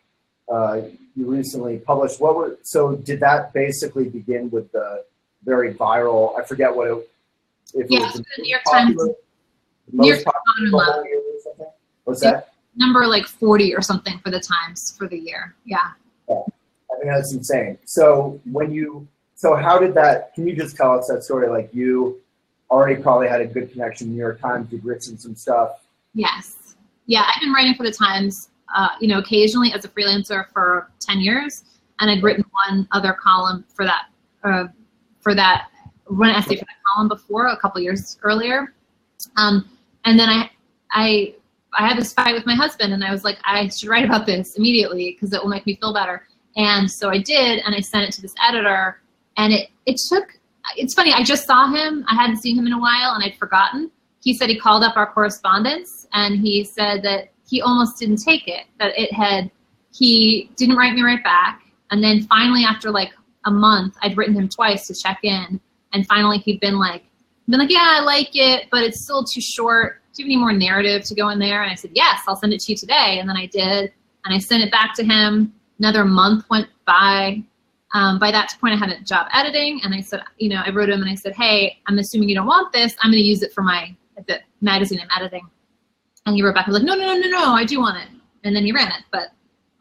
you recently published. So did that basically begin with the very viral, I forget what it, if yeah, it was the New York Times, New York Times or something? What's that? Number like 40 or something for the Times for the year, yeah. I mean, that's insane. So how did that, can you just tell us that story? Like, you already probably had a good connection in New York Times, you'd written some stuff. Yes. Yeah, I've been writing for the Times, occasionally as a freelancer for 10 years, and I'd written one other column for that, one essay for that column before, a couple years earlier. And then I had this fight with my husband, and I was like, I should write about this immediately because it will make me feel better. And so I did, and I sent it to this editor, and it's funny, I just saw him. I hadn't seen him in a while, and I'd forgotten. He said he called up our correspondence, and he said that he almost didn't take it, that he didn't write me right back. And then finally, after like a month, I'd written him twice to check in. And finally, he'd been like, yeah, I like it, but it's still too short. Do you have any more narrative to go in there? And I said, yes, I'll send it to you today. And then I did, and I sent it back to him. Another month went by. By that point, I had a job editing, and I said, I wrote him and I said, hey, I'm assuming you don't want this. I'm going to use it for the magazine I'm editing. And he wrote back, I was like, no, I do want it. And then he ran it. But it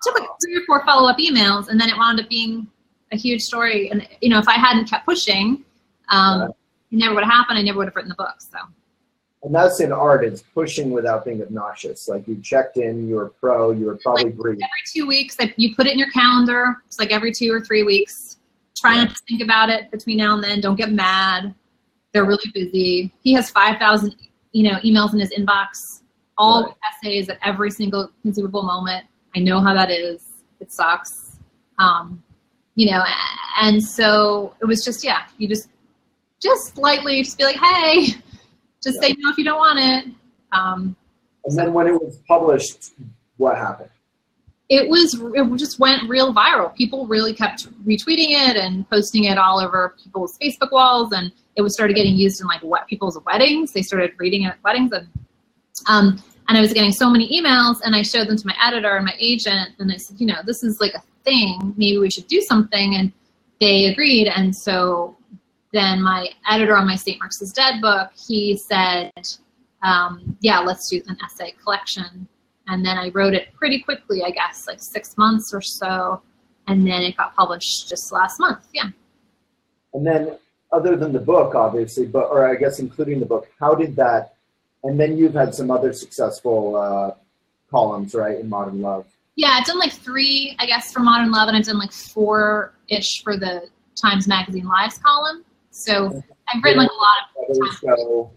took like 3 or 4 follow-up emails, and then it wound up being a huge story. And, if I hadn't kept pushing, it never would have happened. I never would have written the book. So. And that's in art. It's pushing without being obnoxious. Like, you checked in, you were pro, you were probably brief. Every 2 weeks, you put it in your calendar. It's like every 2 or 3 weeks. Try not to think about it between now and then. Don't get mad. They're really busy. He has 5,000, emails in his inbox, all essays at every single conceivable moment. I know how that is. It sucks. And so it was just, you just lightly just be like, hey, just say no if you don't want it. And then when it was published, what happened? It just went real viral. People really kept retweeting it and posting it all over people's Facebook walls, and it started getting used in like people's weddings. They started reading it at weddings, and I was getting so many emails, and I showed them to my editor and my agent, and I said, this is like a thing. Maybe we should do something, and they agreed. And so then my editor on my St. Mark's is Dead book, he said, let's do an essay collection. And then I wrote it pretty quickly, I guess, like 6 months or so. And then it got published just last month, And then other than the book, obviously, or I guess including the book, how did that, and then you've had some other successful columns, right, in Modern Love. Yeah, I've done like 3, I guess, for Modern Love, and I've done like 4-ish for the Times Magazine Lives column. So I've written like a lot of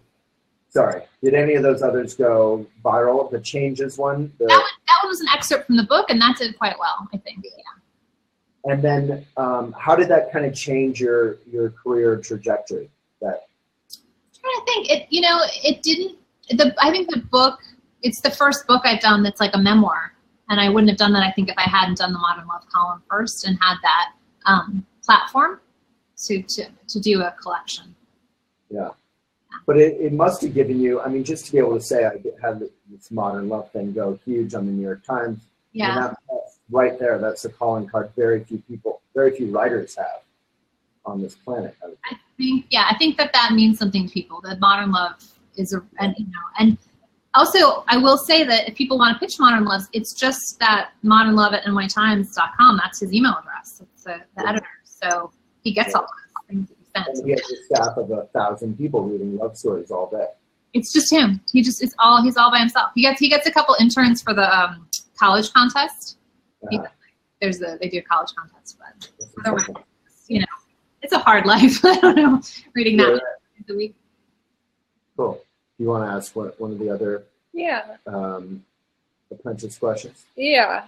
Did any of those others go viral? The Changes one? That one was an excerpt from the book, and that did quite well, I think, And then how did that kind of change your career trajectory? I'm trying to think. It didn't. I think the book, it's the first book I've done that's like a memoir, and I wouldn't have done that, I think, if I hadn't done the Modern Love column first and had that platform to do a collection. Yeah. But it must have given you, just to be able to say I had this Modern Love thing go huge on the New York Times. Yeah. That's right there. That's a calling card very few writers have on this planet. I think that means something to people. That Modern Love is and also I will say that if people want to pitch Modern Love, it's just that modernlove@nytimes.com. That's his email address. It's the editor. So he gets all those things that you send. And he has a staff of 1,000 people reading love stories all day. It's just him. He's all by himself. He gets a couple interns for the college contest. They do a college contest, but it's a hard life. I don't know, reading that a week. Cool. Do you want to ask one of the other apprentice questions? Yeah.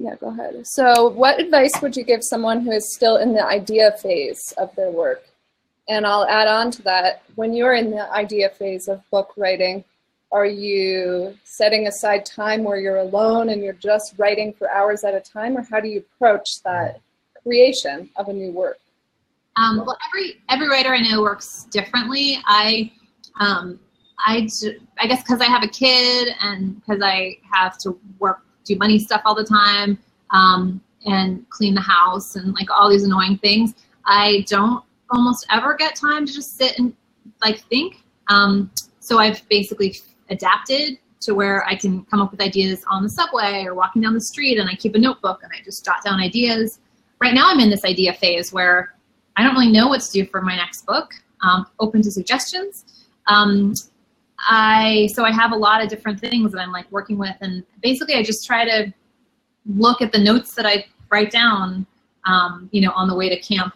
Yeah, go ahead. So what advice would you give someone who is still in the idea phase of their work? And I'll add on to that, when you're in the idea phase of book writing, are you setting aside time where you're alone and you're just writing for hours at a time, or how do you approach that creation of a new work? Well, every writer I know works differently. I guess because I have a kid and because I have to do money stuff all the time, and clean the house and like all these annoying things, I don't almost ever get time to just sit and like think. So I've basically adapted to where I can come up with ideas on the subway or walking down the street, and I keep a notebook and I just jot down ideas. Right now I'm in this idea phase where I don't really know what to do for my next book. Open to suggestions. So I have a lot of different things that I'm like working with, and basically I just try to look at the notes that I write down, on the way to camp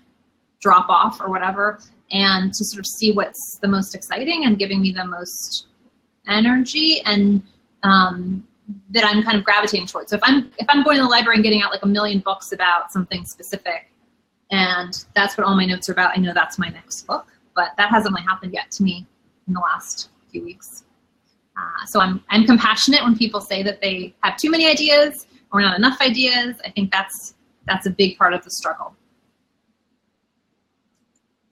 drop off or whatever, and to sort of see what's the most exciting and giving me the most energy. And that I'm kind of gravitating towards. So if I'm going to the library and getting out like a million books about something specific, and that's what all my notes are about, I know that's my next book. But that hasn't really happened yet to me in the last few weeks. So I'm compassionate when people say that they have too many ideas or not enough ideas. I think that's a big part of the struggle.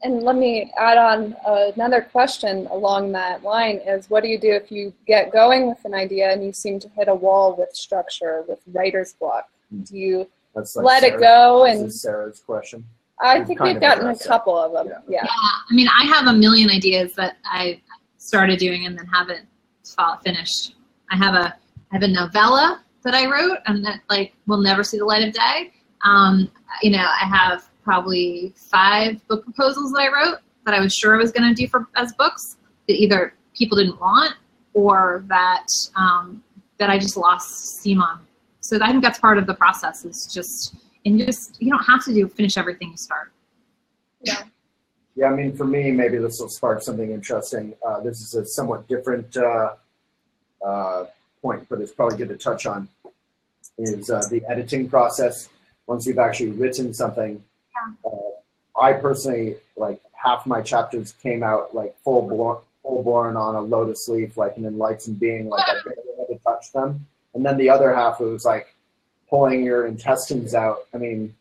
And let me add on another question along that line is, what do you do if you get going with an idea and you seem to hit a wall with structure, with writer's block? Do you let it go? And this is Sarah's question. I think we've gotten a couple of them. Yeah. I mean, I have a million ideas that I started doing and then haven't finished. I have a novella that I wrote and that like will never see the light of day. I have probably 5 book proposals that I wrote that I was sure I was going to do as books that either people didn't want or that I just lost steam on. So I think that's part of the process is just you don't have to finish everything you start. Yeah. Yeah, I mean, for me, maybe this will spark something interesting. This is a somewhat different point, but it's probably good to touch on, is the editing process. Once you've actually written something, I personally, like, half my chapters came out, like, full born on a lotus leaf, like an enlightened being, like, I barely had to touch them. And then the other half, it was, like, pulling your intestines out. I mean,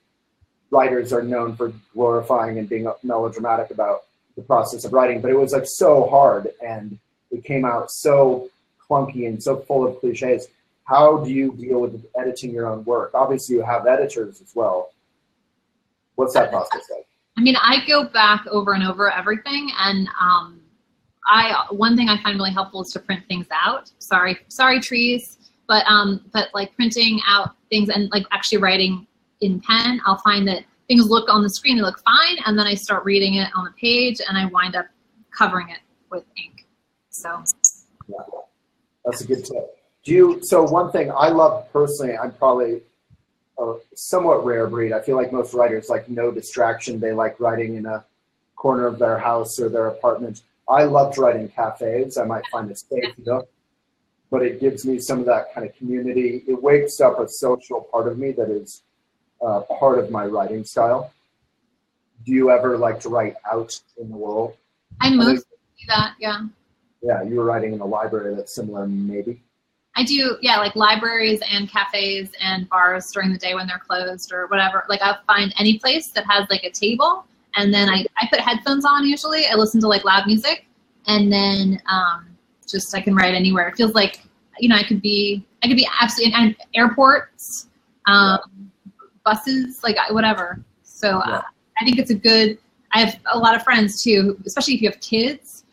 writers are known for glorifying and being melodramatic about the process of writing, but it was like so hard and it came out so clunky and so full of cliches. How do you deal with editing your own work? Obviously you have editors as well. What's that process like? I mean, I go back over and over everything, and one thing I find really helpful is to print things out. Sorry trees, but like printing out things and like actually writing in pen, I'll find that things look on the screen, they look fine, and then I start reading it on the page, and I wind up covering it with ink. So, yeah, that's a good tip. So one thing I love personally, I'm probably a somewhat rare breed. I feel like most writers like no distraction. They like writing in a corner of their house or their apartment. I love to write in cafes. I might find a safe nook, but it gives me some of that kind of community. It wakes up a social part of me that is part of my writing style. Do you ever like to write out in the world? I mostly do that, yeah. Yeah, you were writing in a library that's similar, maybe? I do, yeah, like libraries and cafes and bars during the day when they're closed or whatever. Like I'll find any place that has like a table, and then I put headphones on usually. I listen to like loud music, and then just I can write anywhere. It feels like, I could be absolutely in airports, buses, like whatever. So I think it's I have a lot of friends too, especially if you have kids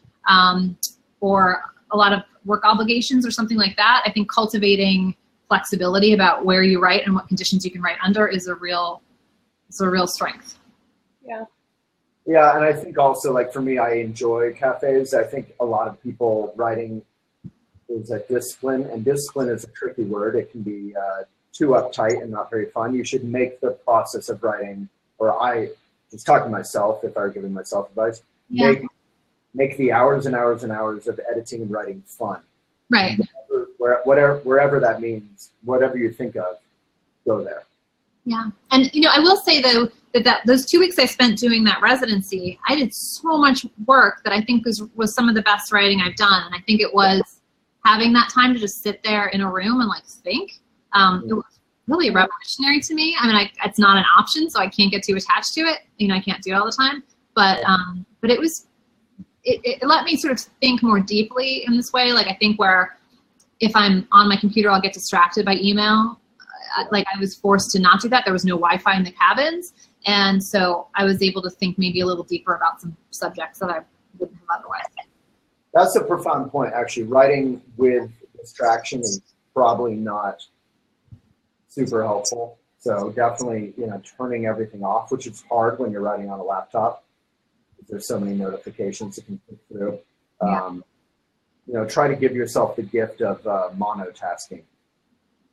or a lot of work obligations or something like that. I think cultivating flexibility about where you write and what conditions you can write under is a real strength. Yeah. Yeah, and I think also, like for me, I enjoy cafes. I think a lot of people writing is a discipline, and discipline is a tricky word. It can be too uptight and not very fun. You should make the process of writing, or I was talking to myself, if I were giving myself advice, make the hours and hours and hours of editing and writing fun. Right. Wherever that means, whatever you think of, go there. Yeah. And, I will say, though, that those 2 weeks I spent doing that residency, I did so much work that I think was some of the best writing I've done. And I think it was having that time to just sit there in a room and, like, think. It was really revolutionary to me. I mean, it's not an option, so I can't get too attached to it. I can't do it all the time. But it was... It let me sort of think more deeply in this way. Like I think where if I'm on my computer, I'll get distracted by email. Like I was forced to not do that. There was no Wi-Fi in the cabins. And so I was able to think maybe a little deeper about some subjects that I wouldn't have otherwise. That's a profound point, actually. Writing with distraction is probably not super helpful. So definitely, turning everything off, which is hard when you're writing on a laptop. There's so many notifications to click through. Try to give yourself the gift of monotasking.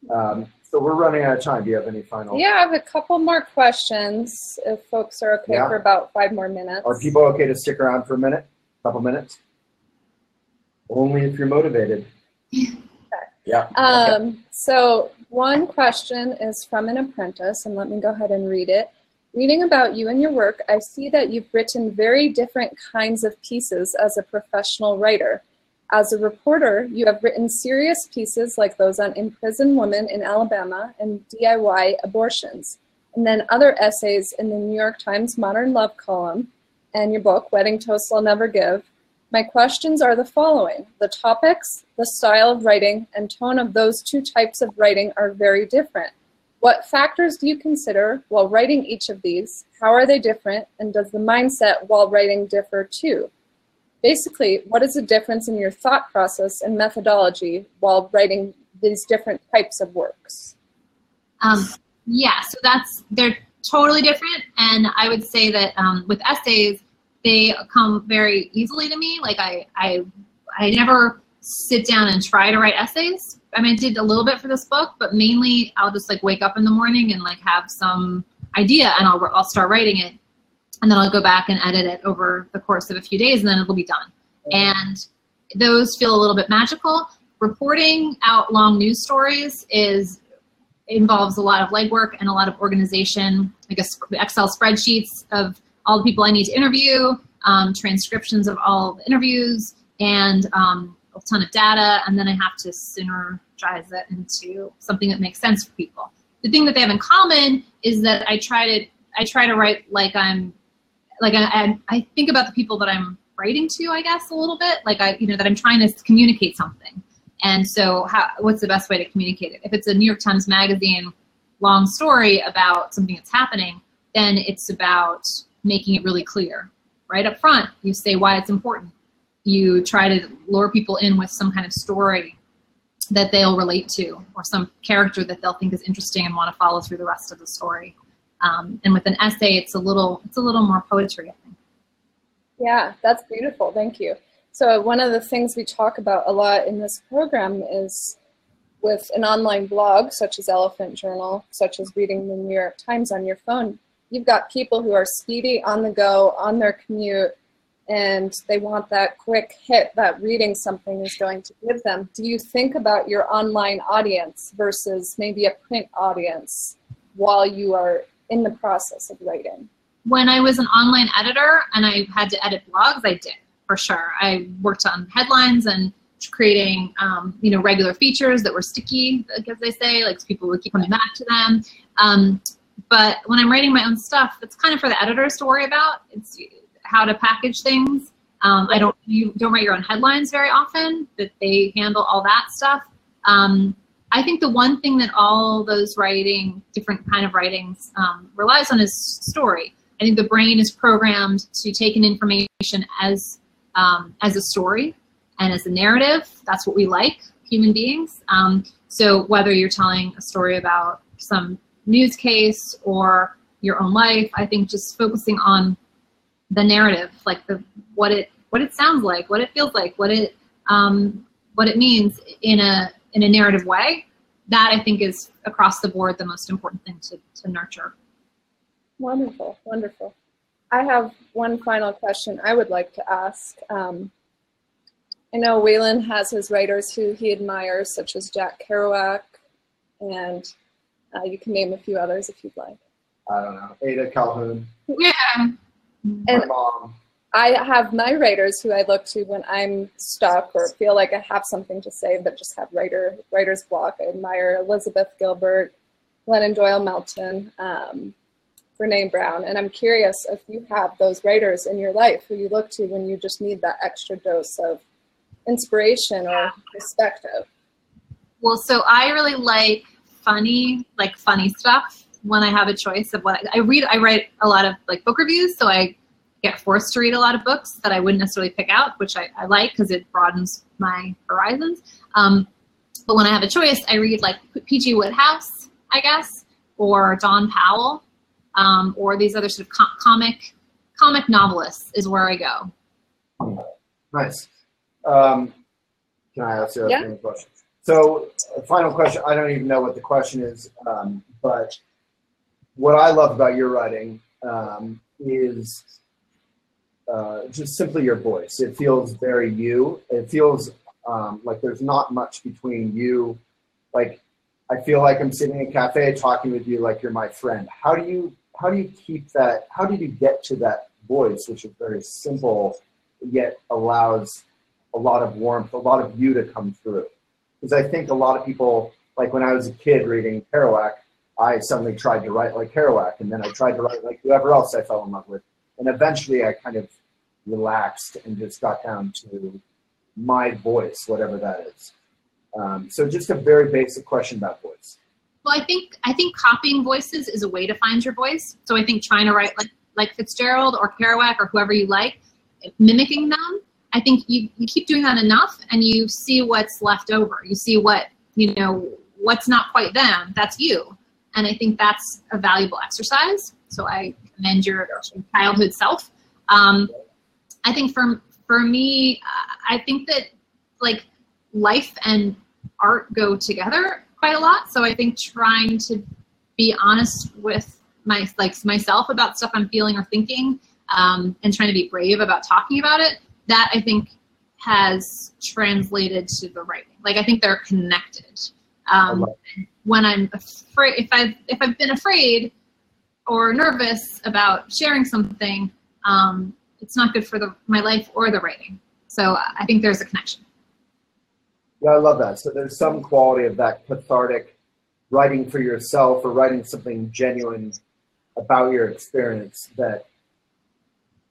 So we're running out of time. Do you have any final? Yeah, I have a couple more questions, if folks are okay for about 5 more minutes. Are people okay to stick around for couple minutes? Only if you're motivated. Okay. Yeah. So one question is from an apprentice, and let me go ahead and read it. Reading about you and your work, I see that you've written very different kinds of pieces as a professional writer. As a reporter, you have written serious pieces like those on imprisoned women in Alabama and DIY abortions, and then other essays in the New York Times Modern Love column and your book, Wedding Toasts I'll Never Give. My questions are the following. The topics, the style of writing, and tone of those two types of writing are very different. What factors do you consider while writing each of these? How are they different? And does the mindset while writing differ too? Basically, what is the difference in your thought process and methodology while writing these different types of works? Yeah, so they're totally different. And I would say that with essays, they come very easily to me. Like I never sit down and try to write essays. I mean, I did a little bit for this book, but mainly I'll just like wake up in the morning and like have some idea, and I'll start writing it, and then I'll go back and edit it over the course of a few days, and then it'll be done. And those feel a little bit magical. Reporting out long news stories involves a lot of legwork and a lot of organization, like Excel spreadsheets of all the people I need to interview, transcriptions of all the interviews, and a ton of data, and then I have to synergize it into something that makes sense for people. The thing that they have in common is that I try to write like I think about the people that I'm writing to, I guess, a little bit, like that I'm trying to communicate something. And so what's the best way to communicate it? If it's a New York Times Magazine long story about something that's happening, then it's about making it really clear. Right up front, you say why it's important. You try to lure people in with some kind of story that they'll relate to, or some character that they'll think is interesting and want to follow through the rest of the story. And with an essay, it's a little more poetry, I think. Yeah, that's beautiful. Thank you. So one of the things we talk about a lot in this program is with an online blog, such as Elephant Journal, such as reading the New York Times on your phone, you've got people who are speedy, on the go, on their commute, and they want that quick hit that reading something is going to give them. Do you think about your online audience versus maybe a print audience while you are in the process of writing? When I was an online editor and I had to edit blogs, I did, for sure. I worked on headlines and creating, regular features that were sticky, as they say, like people would keep coming back to them. But when I'm writing my own stuff, it's kind of for the editors to worry about. It's how to package things. You don't write your own headlines very often, that they handle all that stuff. I think the one thing that all those different kind of writings relies on is story. I think the brain is programmed to take in information as a story and as a narrative. That's what we like, human beings. So whether you're telling a story about some news case or your own life, I think just focusing on the narrative, like what it sounds like, what it feels like, what it means in a narrative way, that I think is across the board the most important thing to nurture. Wonderful, wonderful. I have one final question I would like to ask. I know Waylon has his writers who he admires, such as Jack Kerouac, and you can name a few others if you'd like. I don't know. Ada Calhoun. Yeah. My mom. I have my writers who I look to when I'm stuck or feel like I have something to say but just have writer's block. I admire Elizabeth Gilbert, Glennon Doyle Melton, Brene Brown, and I'm curious if you have those writers in your life who you look to when you just need that extra dose of inspiration or perspective. Well, so I really like funny stuff when I have a choice of what I read. I write a lot of book reviews, so I get forced to read a lot of books that I wouldn't necessarily pick out, which I like because it broadens my horizons. But when I have a choice, I read P.G. Wodehouse, I guess, or Don Powell, or these other sort of comic novelists is where I go. Nice. Can I ask you a question? So, final question. I don't even know what the question is, but what I love about your writing is just simply your voice. It feels very you. It feels Like there's not much between you. Like I feel like I'm sitting in a cafe talking with you like you're my friend. How do you keep that? How did you get to that voice, which is very simple, yet allows a lot of warmth, a lot of you to come through? Because I think a lot of people, like when I was a kid reading Kerouac, I suddenly tried to write like Kerouac, and then I tried to write like whoever else I fell in love with. And eventually I kind of relaxed and just got down to my voice, whatever that is. So just a very basic question about voice. Well, I think copying voices is a way to find your voice. So I think trying to write like Fitzgerald or Kerouac or whoever you like, mimicking them, I think you keep doing that enough and you see what's left over. You see what, what's not quite them, that's you. And I think that's a valuable exercise. So I commend your childhood self. I think for me, I think that like life and art go together quite a lot. So I think trying to be honest with myself about stuff I'm feeling or thinking, and trying to be brave about talking about it, that I think has translated to the writing. Like I think they're connected. When I'm afraid, if I've been afraid or nervous about sharing something, it's not good for my life or the writing. So I think there's a connection. Yeah, I love that. So there's some quality of that cathartic writing for yourself or writing something genuine about your experience that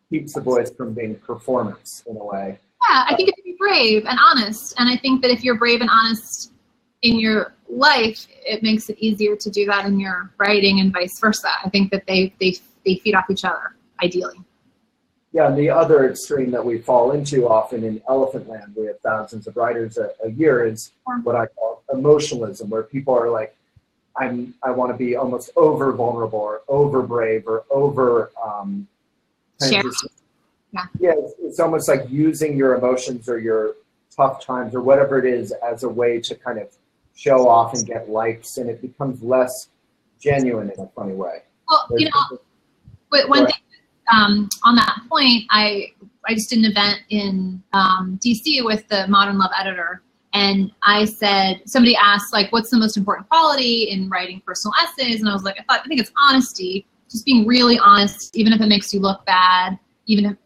keeps the voice from being performance in a way. Yeah, I think it can be brave and honest. And I think that if you're brave and honest in your life, it makes it easier to do that in your writing and vice versa. I think that they feed off each other, ideally. Yeah, and the other extreme that we fall into often in elephant land, we have thousands of writers a year, is what I call emotionalism, where people are like, I want to be almost over vulnerable or over brave or over Yeah, it's almost like using your emotions or your tough times or whatever it is as a way to kind of show off and get likes, and it becomes less genuine in a funny way. Well, but one thing on that point, I just did an event in DC with the Modern Love editor, and I said, somebody asked like, what's the most important quality in writing personal essays? And I was like, I think it's honesty, just being really honest, even if it makes you look bad, even if,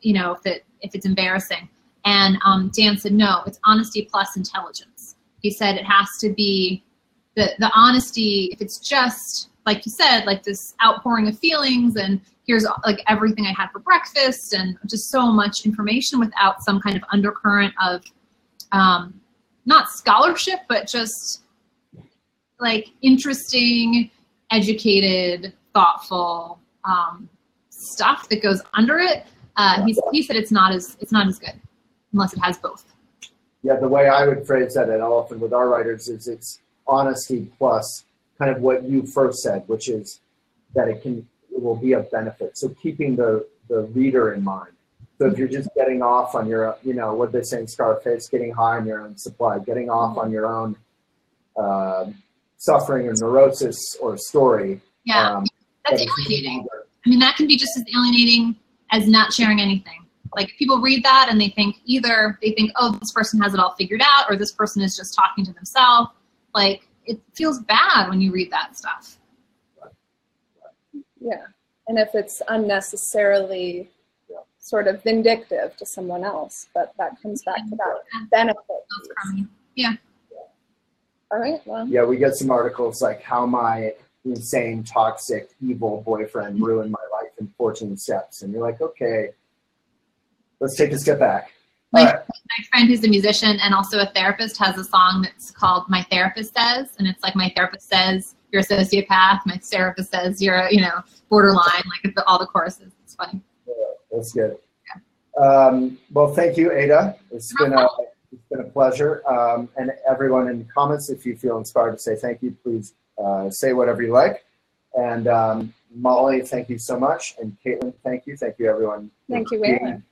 if it's embarrassing. And Dan said, no, it's honesty plus intelligence. He said it has to be the honesty. If it's just, like you said, like this outpouring of feelings and here's like everything I had for breakfast and just so much information without some kind of undercurrent of not scholarship, but just like interesting, educated, thoughtful stuff that goes under it. He said it's not as good unless it has both. Yeah, the way I would phrase that at often with our writers is it's honesty plus kind of what you first said, which is that it will be of benefit. So keeping the reader in mind. So if you're just getting off on your, what they say in Scarface, getting high on your own supply, getting off on your own suffering or neurosis or story. Yeah, that's alienating. I mean, that can be just as alienating as not sharing anything. Like people read that and they think oh, this person has it all figured out, or this person is just talking to themselves. Like it feels bad when you read that stuff. Yeah, and if it's unnecessarily sort of vindictive to someone else, but that comes back to that benefit. Yeah. All right, well. Yeah, we get some articles like how my insane, toxic, evil boyfriend ruined my life in 14 steps. And you're like, okay, let's take a step back. My friend who's a musician and also a therapist has a song that's called My Therapist Says, and it's like, my therapist says you're a sociopath, my therapist says you're borderline, like all the choruses. It's funny. Yeah, that's good. Yeah. Well, thank you, Ada. It's been a pleasure. And everyone in the comments, if you feel inspired to say thank you, please say whatever you like. And Molly, thank you so much. And Caitlin, thank you. Thank you, everyone. Thank you, Wayne.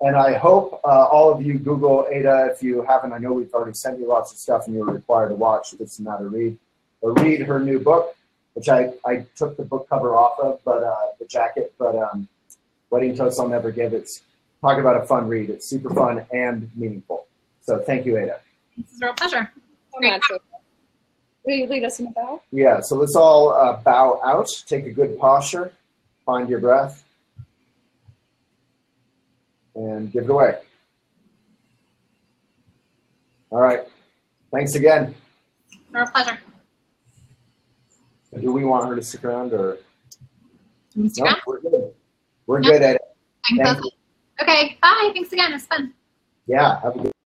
And I hope all of you Google Ada if you haven't. I know we've already sent you lots of stuff and you're required to watch. It's not a read. Or read her new book, which I took the book cover off of, but the jacket. But Wedding Toast I'll Never Give. It's talk about a fun read. It's super fun and meaningful. So So thank you, Ada. This is a real pleasure. Great. Will you lead us in a bow? Yeah, so let's all bow out. Take a good posture. Find your breath. And give it away. All right. Thanks again. Real pleasure. Do we want her to stick around or? No, Instagram? we're good. We're good at it. Thank you. Okay, bye. Thanks again. It's fun. Yeah, have a good